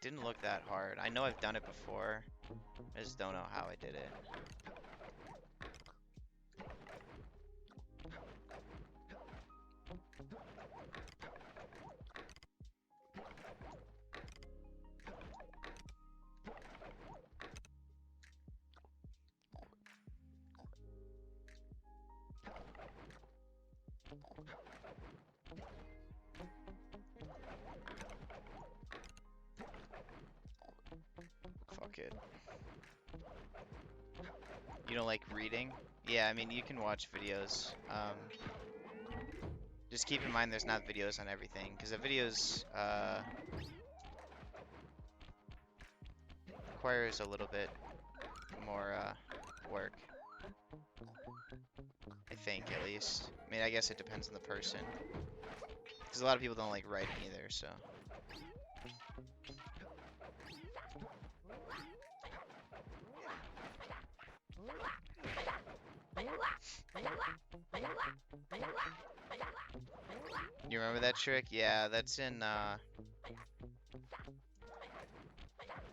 didn't look that hard. I know I've done it before. I just don't know how I did it. Fuck it. You don't like reading? Yeah, I mean, you can watch videos. Just keep in mind there's not videos on everything, because the videos requires a little bit more work. I think, at least. I mean, I guess it depends on the person. Because a lot of people don't like writing either, so. You remember that trick? Yeah, that's in, I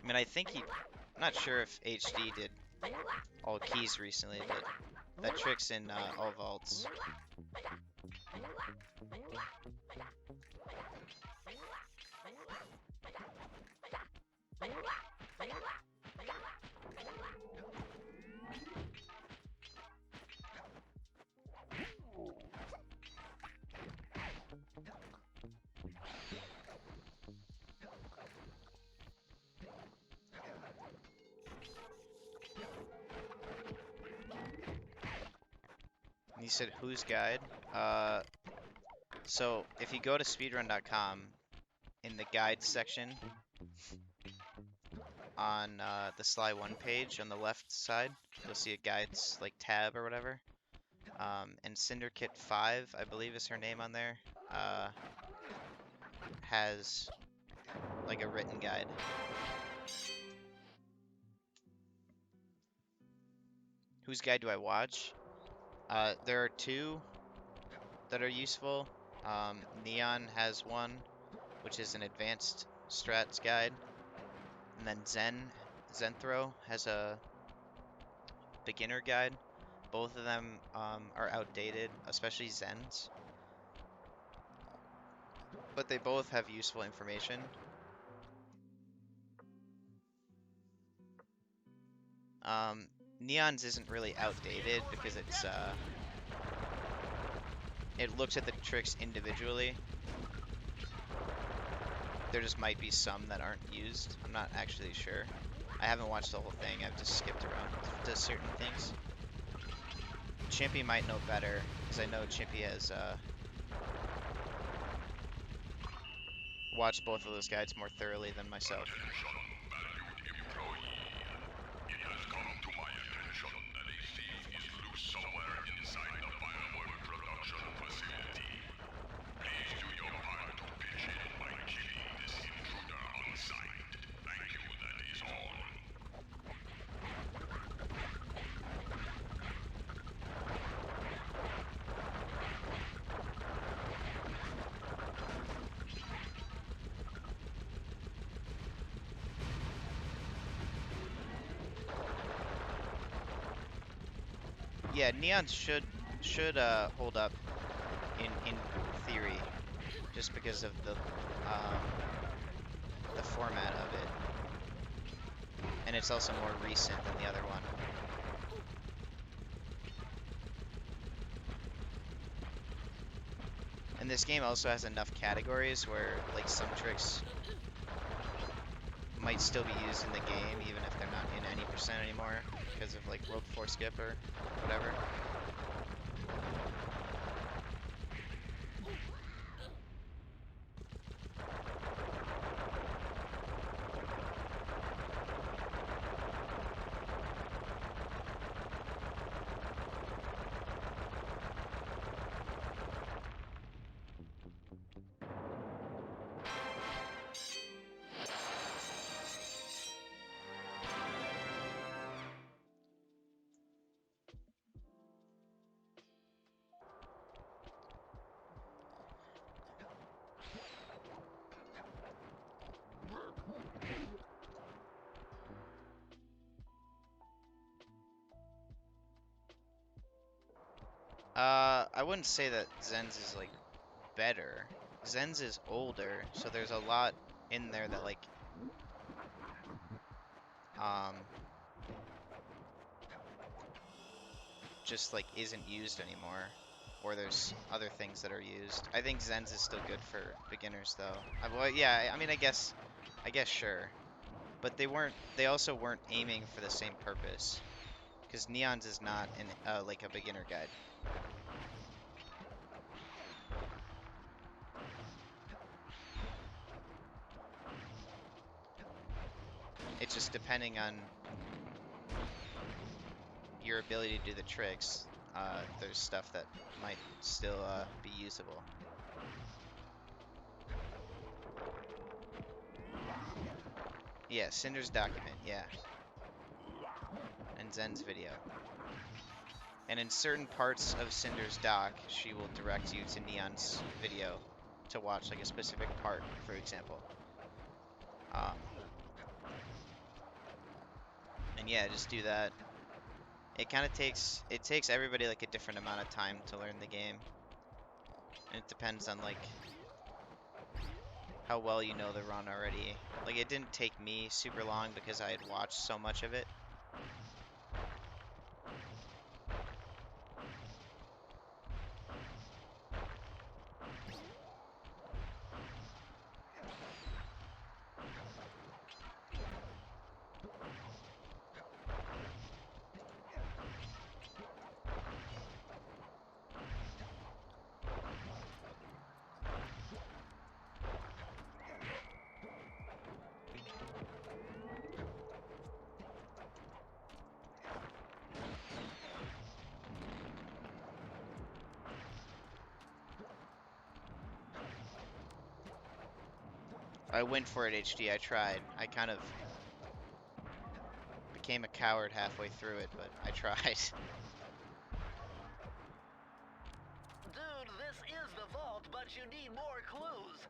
mean, I think I'm not sure if HD did all keys recently, but that trick's in, all vaults. You said whose guide? So if you go to speedrun.com, in the guides section on the Sly 1 page on the left side, you'll see a guides like tab or whatever. And Cinderkit 5, I believe is her name on there, has like a written guide. Whose guide do I watch? There are two that are useful. Neon has one, which is an advanced strats guide, and then Zenthro has a beginner guide. Both of them are outdated, especially Zen's, but they both have useful information. Neon's isn't really outdated because it looks at the tricks individually. There just might be some that aren't used. I'm not actually sure. I haven't watched the whole thing. I've just skipped around to certain things. Chimpy might know better, because I know Chimpy has watched both of those guides more thoroughly than myself. Yeah, Neon should hold up in theory, just because of the format of it, and it's also more recent than the other one. And this game also has enough categories where like some tricks might still be used in the game even if they're not in any percent anymore because of like rope 4 skip or whatever. I wouldn't say that Zen's is like better. Zen's is older, so there's a lot in there that like just like isn't used anymore, or there's other things that are used. I think Zen's is still good for beginners though. Well, yeah, I mean, I guess sure, but they also weren't aiming for the same purpose, because Neon's is not in like a beginner guide. It's just depending on your ability to do the tricks. there's stuff that might still be usable. Yeah, Cinder's document, yeah. And Zen's video. And in certain parts of Cinder's doc, she will direct you to Neon's video to watch like a specific part, for example. And yeah, just do that. It kind of takes everybody like a different amount of time to learn the game. And it depends on like how well you know the run already. Like it didn't take me super long because I had watched so much of it. I went for it HD, I tried. I kind of became a coward halfway through it, but I tried. Dude, this is the vault, but you need more clues.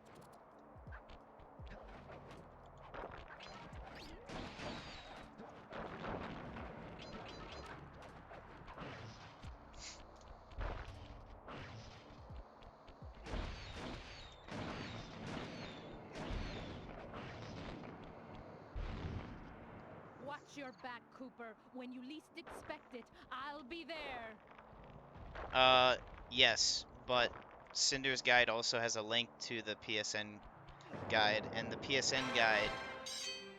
Watch your back, Cooper. When you least expect it, I'll be there. Yes, but Cinder's guide also has a link to the PSN guide, and the PSN guide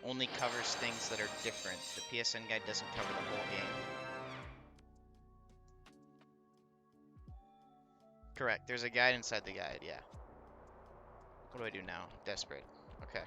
only covers things that are different. The PSN guide doesn't cover the whole game. Correct, there's a guide inside the guide, yeah. What do I do now? Desperate. Okay.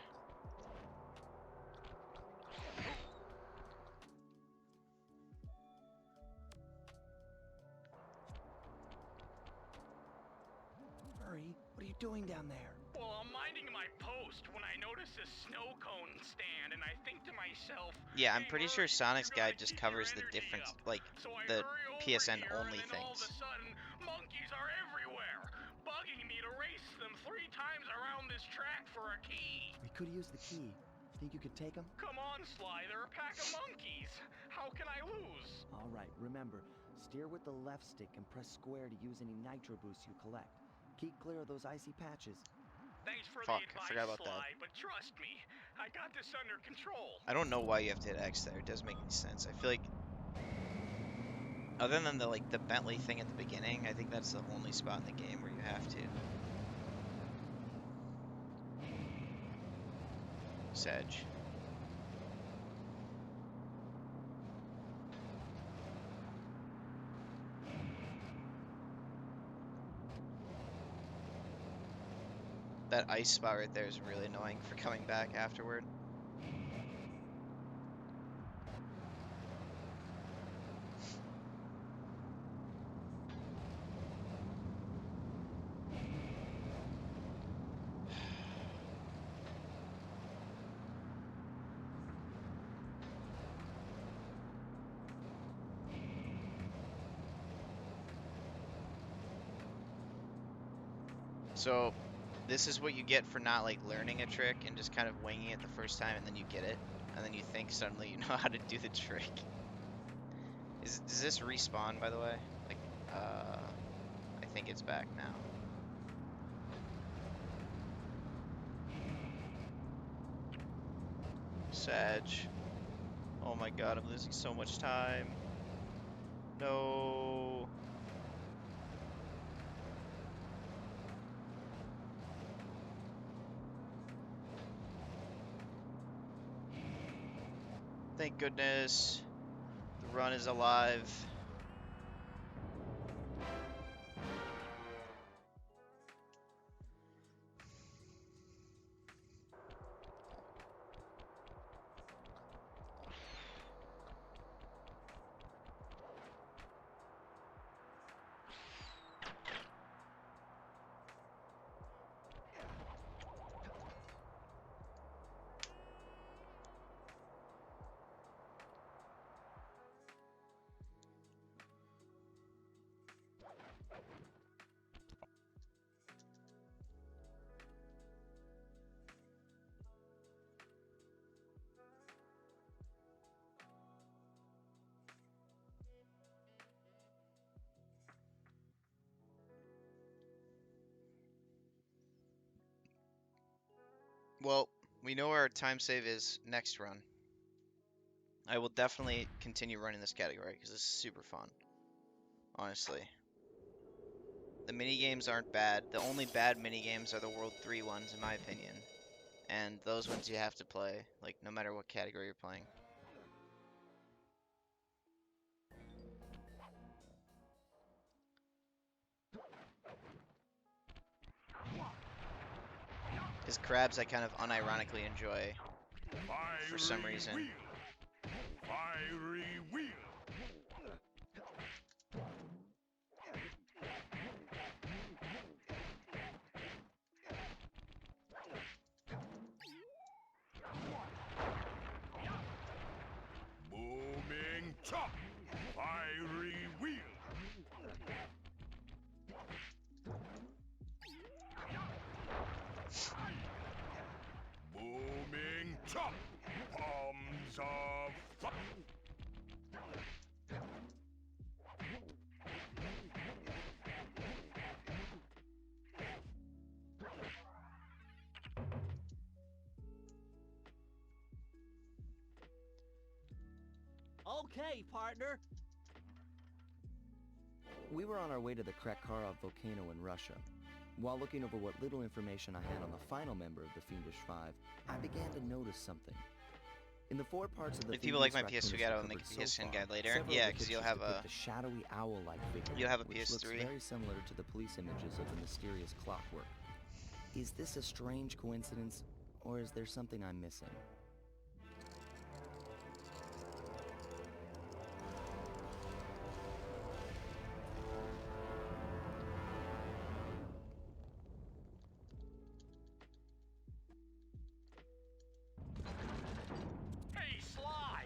Murray, what are you doing down there? Well, I'm minding my post when I notice a snow cone stand, and I think to myself, Yeah, I'm "Hey, pretty sure Murray, Sonic's you're gonna guide just keep your covers the energy difference, up." like, So I the hurry over PSN here, only and then all of a things. sudden, monkeys are everywhere, bugging me to race them 3 times around this track for a key. We could use the key. Think you could take them? Come on, Sly, they're a pack of monkeys. How can I lose? All right, remember, steer with the left stick and press square to use any nitro boosts you collect. Keep clear of those icy patches. Thanks for Fuck, the I advice, forgot about that. Sly, but trust me, I got this under control. I don't know why you have to hit X there. It doesn't make any sense. I feel like, other than the like the Bentley thing at the beginning, I think that's the only spot in the game where you have to. Sedge. That ice spot right there is really annoying for coming back afterward. So, this is what you get for not like learning a trick and just kind of winging it the first time, and then you get it, and then you think suddenly you know how to do the trick. Does this respawn, by the way? Like, I think it's back now. Sedge. Oh my god, I'm losing so much time. No. Thank goodness. The run is alive. Well, we know where our time save is next run. I will definitely continue running this category because it's super fun. Honestly. The mini games aren't bad. The only bad mini games are the World 3 ones, in my opinion. And those ones you have to play, like, no matter what category you're playing. Because crabs I kind of unironically enjoy for some reason. Fiery wheel. Booming chop. Fiery wheel. Booming chop. Palms of fire. Okay, partner. We were on our way to the Krakkarov volcano in Russia. While looking over what little information I had on the final member of the Fiendish Five, I began to notice something. In the 4 parts of the If people like my Fiendish PS2 Raccoonus guide, I'll recovered make a so PSN far, guide later. several Yeah, of the because you'll pictures have depict a the shadowy owl-like figure, you'll have a which looks PS3. very similar to the police images of the mysterious clockwork. Is this a strange coincidence, or is there something I'm missing? Hey, Sly!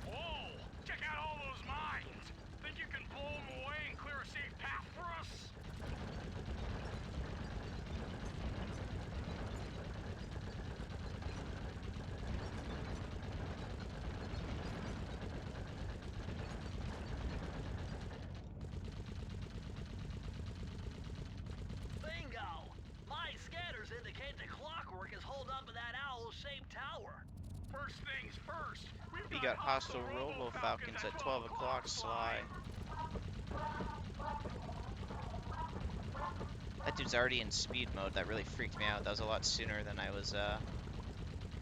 Whoa! Check out all those mines! Think you can blow them away and clear a safe path for us? Bingo! My scanners indicate the clockwork is holed up in that owl-shaped tower. First things first, we've We got hostile Robo Falcons at 12 o'clock, Sly. That dude's already in speed mode. That really freaked me out. That was a lot sooner than I was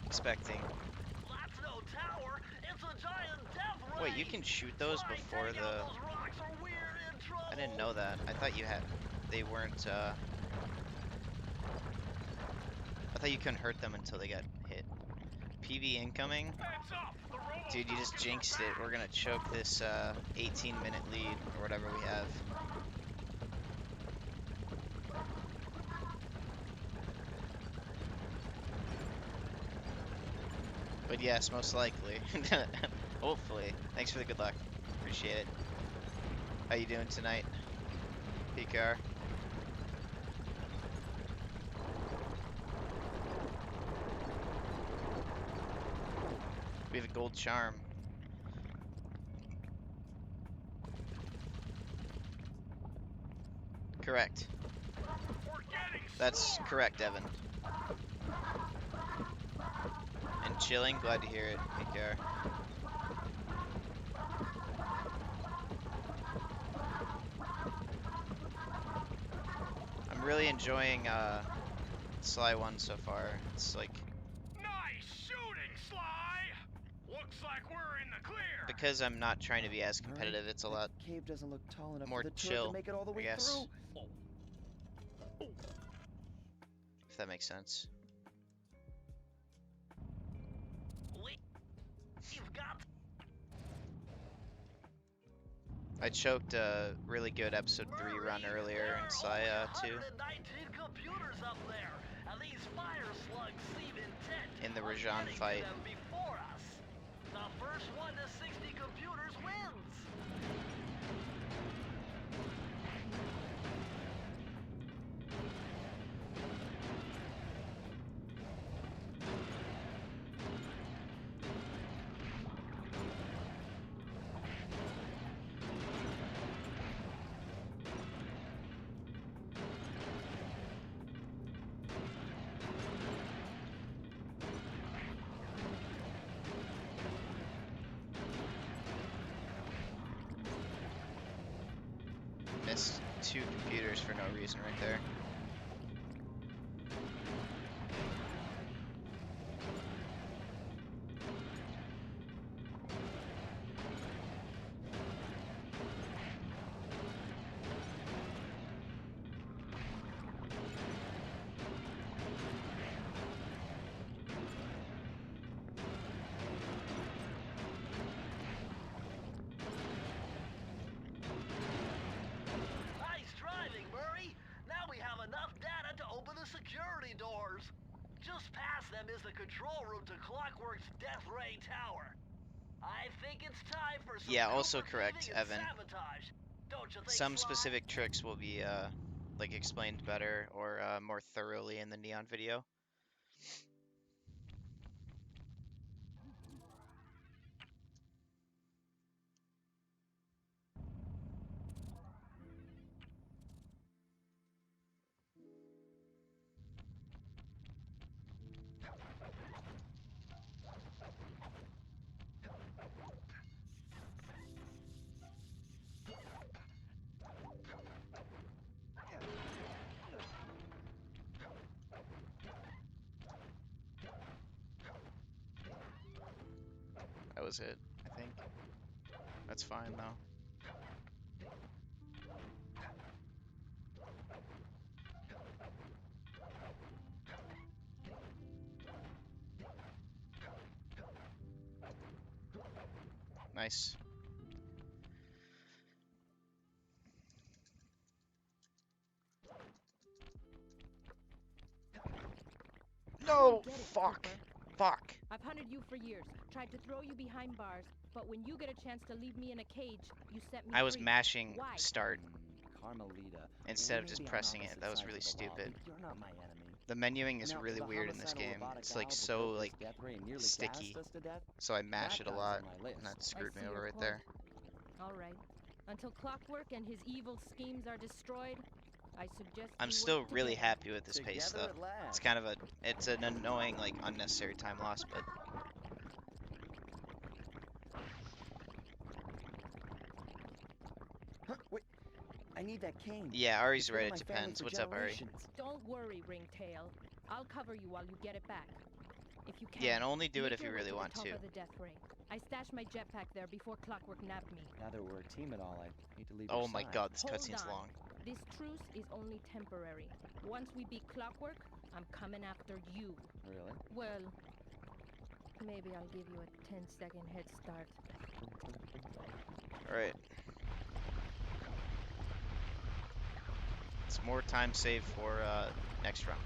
expecting. That's no tower, it's a giant death ray! Wait, you can shoot those Sly, before taking the... out those rocks or we're in trouble! I didn't know that. I thought you had... They weren't, I thought you couldn't hurt them until they got hit. PV incoming? Heads up! The Robo Dude, you just Falcons are jinxed it. back! We're gonna choke this 18-minute lead, or whatever we have. But yes, most likely. Hopefully. Thanks for the good luck. Appreciate it. How you doing tonight, PKR? We have a gold charm. Correct. We're getting That's swarmed. correct, Evan. And chilling, glad to hear it, PKR. I'm really enjoying Sly 1 so far. It's like, Nice shooting, Sly! Looks like we're in the clear. because I'm not trying to be as competitive, it's a lot The cave doesn't look tall enough more for the turret chill, to make it all the I way guess. through. If that makes sense. We've got I choked a really good episode 3 run earlier in Sly 2 119 computers up there, and these fire slugs seem intent in the on Rajan getting to fight. them before us. The first one to 60 computers wins. 2 computers for no reason right there. Nice driving, Murray. Now we have enough data to open the security doors. Just past them is the control room to Clockwork's Death Ray Tower. I think it's time for some Yeah, also Cooper correct, thieving and Evan. sabotage. Don't you think, Some Sly? specific tricks will be like explained better or more thoroughly in the Neon video. That was it, I think. That's fine though. Nice. I No! don't get it, Fuck! Cooper. Fuck! I've hunted you for years, tried to throw you behind bars, but when you get a chance to leave me in a cage, you set me I was free. mashing Why? start Carmelita. instead we of may just be on pressing it. opposite That was sides really of the law, stupid. but you're not my enemy. The menuing is Now, really the weird in this homicidal game. robotic It's like valve so that like built this death ray and nearly sticky. gassed us to death, So I mash that it a guy's lot, on my list. and that I screwed me see over your right point. there. All right. Until Clockwork and his evil schemes are destroyed, I suggest I'm we still work really together. happy with this pace Together though. at last. It's kind of it's an annoying, like, unnecessary time loss, but Huh, wait, I need that cane. yeah, Ari's It's been right. in It my family depends. for What's up, Ari? generations. Don't worry, Ringtail. I'll cover you while you get it back. If you can, Yeah, and only do it make if you your way really to want the top to. of the Death Ray. I stashed my jetpack there before Clockwork nabbed me. Now that we're a team and all, I hate to leave Oh your my side. god, this Hold cutscene's on. long. This truce is only temporary. Once we beat Clockwork, I'm coming after you. Really? Well, maybe I'll give you a 10-second head start. Alright. It's more time saved for next round.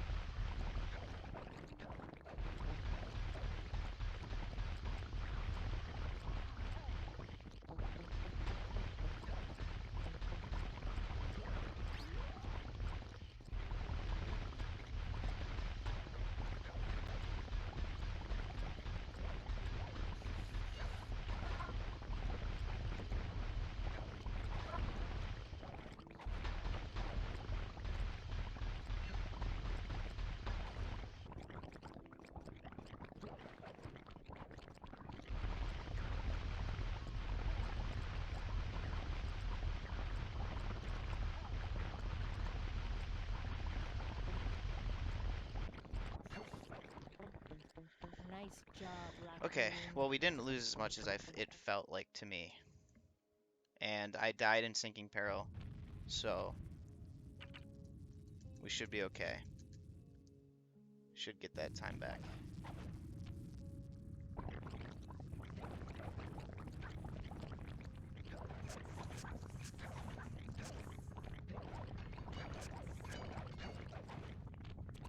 Nice job, Raccoon. Okay, well, we didn't lose as much as it felt like to me. And I died in sinking peril, so we should be okay. Should get that time back.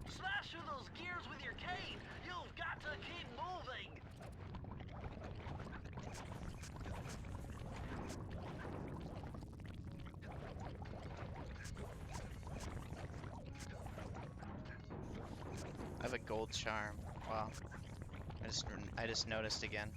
Smash through those gears with your cane. You've got to keep moving. I have a gold charm. Wow. I just noticed again.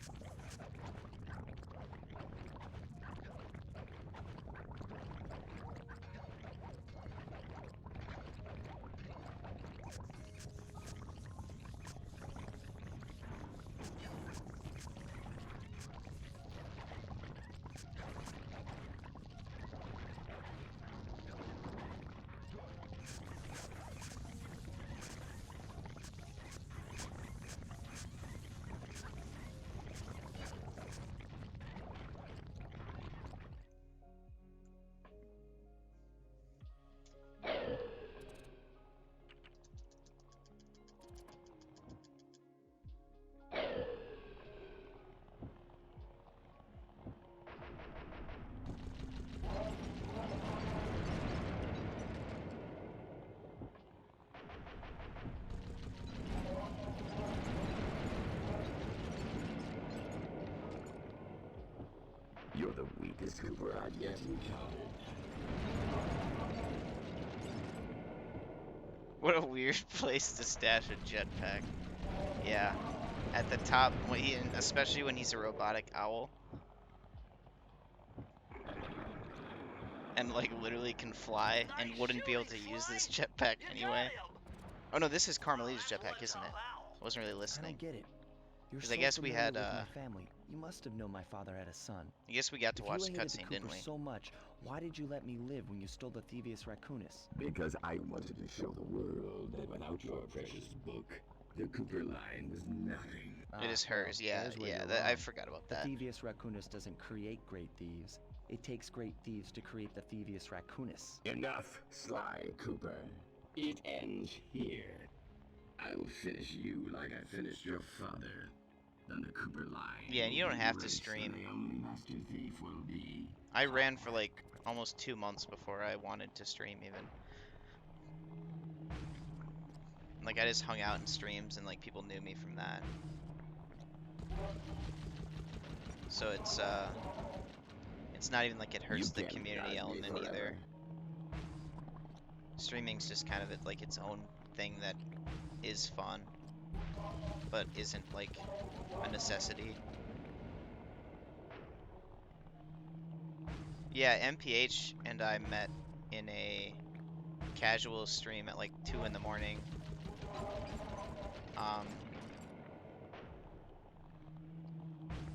The weakest Cooper I'd yet encountered. What a weird place to stash a jetpack. Yeah, at the top, especially when he's a robotic owl. And like literally can fly and wouldn't be able to use this jetpack anyway. Oh no, this is Carmelita's jetpack, isn't it? I wasn't really I listening. don't get it. You're 'Cause so I guess we familiar had, with my family. You must have known my father had a son. I guess we got to If watch you the hated the cutscene, didn't Coopers we? so much, why did you let me live when you stole the Thievius Raccoonus? Because I wanted to show the world that without your precious book, the Cooper line was nothing. It is well, hers, yeah, there's where yeah. you're I wrong. forgot about The that. Thievius Raccoonus doesn't create great thieves. It takes great thieves to create the Thievius Raccoonus. Enough, Sly Cooper. It ends here. I will finish you like I finished your father. Then the Cooper line. Yeah, and you don't have to stream. The only master thief will be. I ran for like almost 2 months before I wanted to stream even. Like I just hung out in streams and like people knew me from that. So it's not even like it hurts the community element either. Streaming's just kind of like its own thing that is fun, but isn't like a necessity. Yeah, MPH and I met in a casual stream at like 2 in the morning.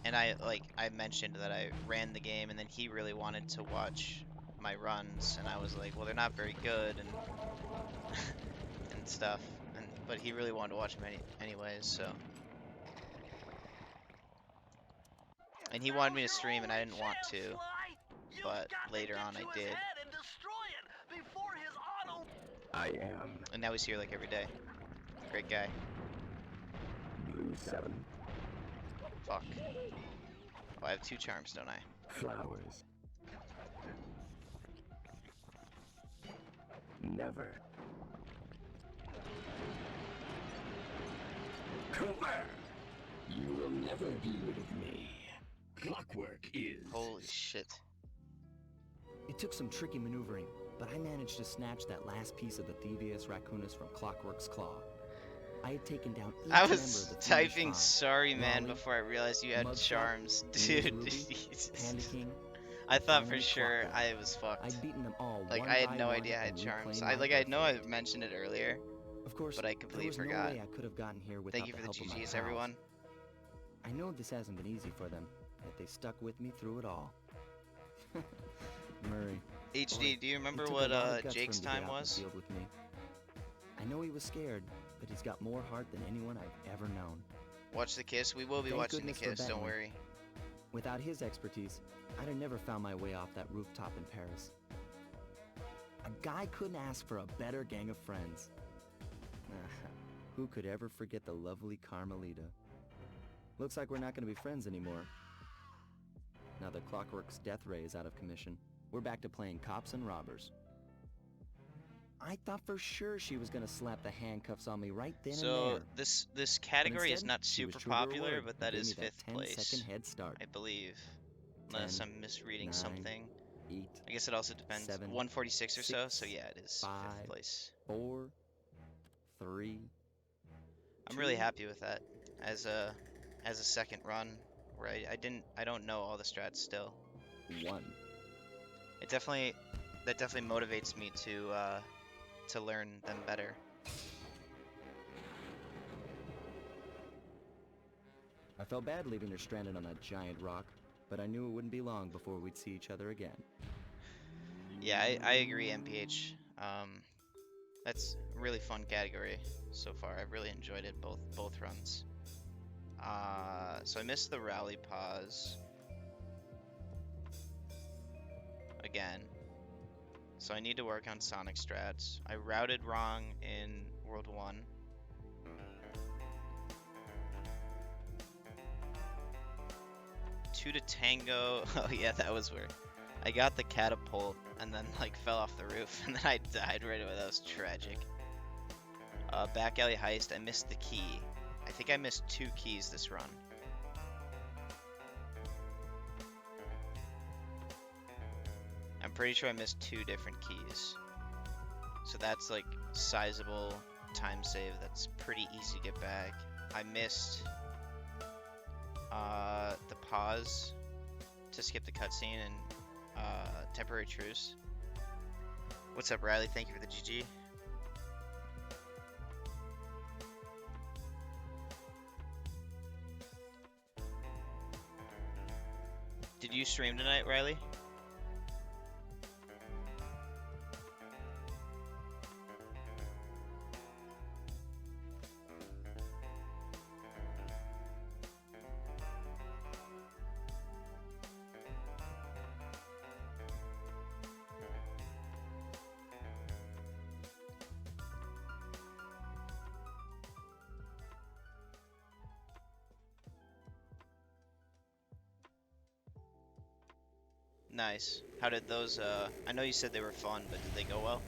And I mentioned that I ran the game, and then he really wanted to watch my runs, and I was like, well, they're not very good, and and stuff, but he really wanted to watch them anyways, so. And he wanted me to stream, and I didn't want to, but later on I did. I am. And now he's here like every day. Great guy. Blue 7. Fuck. Oh, I have 2 charms, don't I? Flowers. Never. Cooper! You will never be rid of me. Clockwork is. Holy shit. It took some tricky maneuvering, but I managed to snatch that last piece of the Thievius Raccoonus from Clockwork's claw. I had taken down each I member was of the typing Thievius Five. sorry man Raleigh, before I realized you had Mugshot, charms. Miss Dude, Ruby, Jesus. Panda King. I thought for finally sure Clockwork. I was fucked. I'd beaten them all Like one I had by no one idea I had and charms. reclaimed my I know I birthright. mentioned it earlier, Of course, but I there completely was forgot. no way I could have gotten here without Thank you the for the help of my GGs, pals. everyone. I know this hasn't been easy for them, yet they stuck with me through it all. Murray. HD, Boy, do you remember it took what a lot of guts for Jake's him to get time out in the was? field with me. I know he was scared, but he's got more heart than anyone I've ever known. Watch the kiss. We will be Thank watching the goodness for kiss. Don't Bentley. worry. Without his expertise, I'd have never found my way off that rooftop in Paris. A guy couldn't ask for a better gang of friends. Who could ever forget the lovely Carmelita? Looks like we're not going to be friends anymore. Now that Clockwork's death ray is out of commission, we're back to playing cops and robbers. I thought for sure she was going to slap the handcuffs on me right then and So there. this category is instead, not she was super true to her popular, word but and that gave is me that 5th place, 10-second head start. I believe. Unless 10, I'm misreading 9, something. 8, I guess it also depends. 7, 146 or so. So 6, yeah, it is 5th 5, place. 4, 3. I'm really 2, happy with that as a second run where I don't know all the strats still. 1. That definitely motivates me to learn them better. I felt bad leaving her stranded on that giant rock, but I knew it wouldn't be long before we'd see each other again. Yeah, I agree, MPH. That's a really fun category so far. I've really enjoyed it both runs. So I missed the rally pause again. So I need to work on Sonic strats. I routed wrong in World 1. Two to tango. Oh yeah, that was weird. I got the catapult and then like fell off the roof and then I died right away. That was tragic. Back alley heist. I missed the key. I think I missed 2 keys this run. pretty sure I missed 2 different keys. So that's like sizable time save. That's pretty easy to get back. I missed the pause to skip the cutscene and temporary truce. What's up, Riley? Thank you for the GG. Did you stream tonight, Riley? Nice. How did those, I know you said they were fun, but did they go well?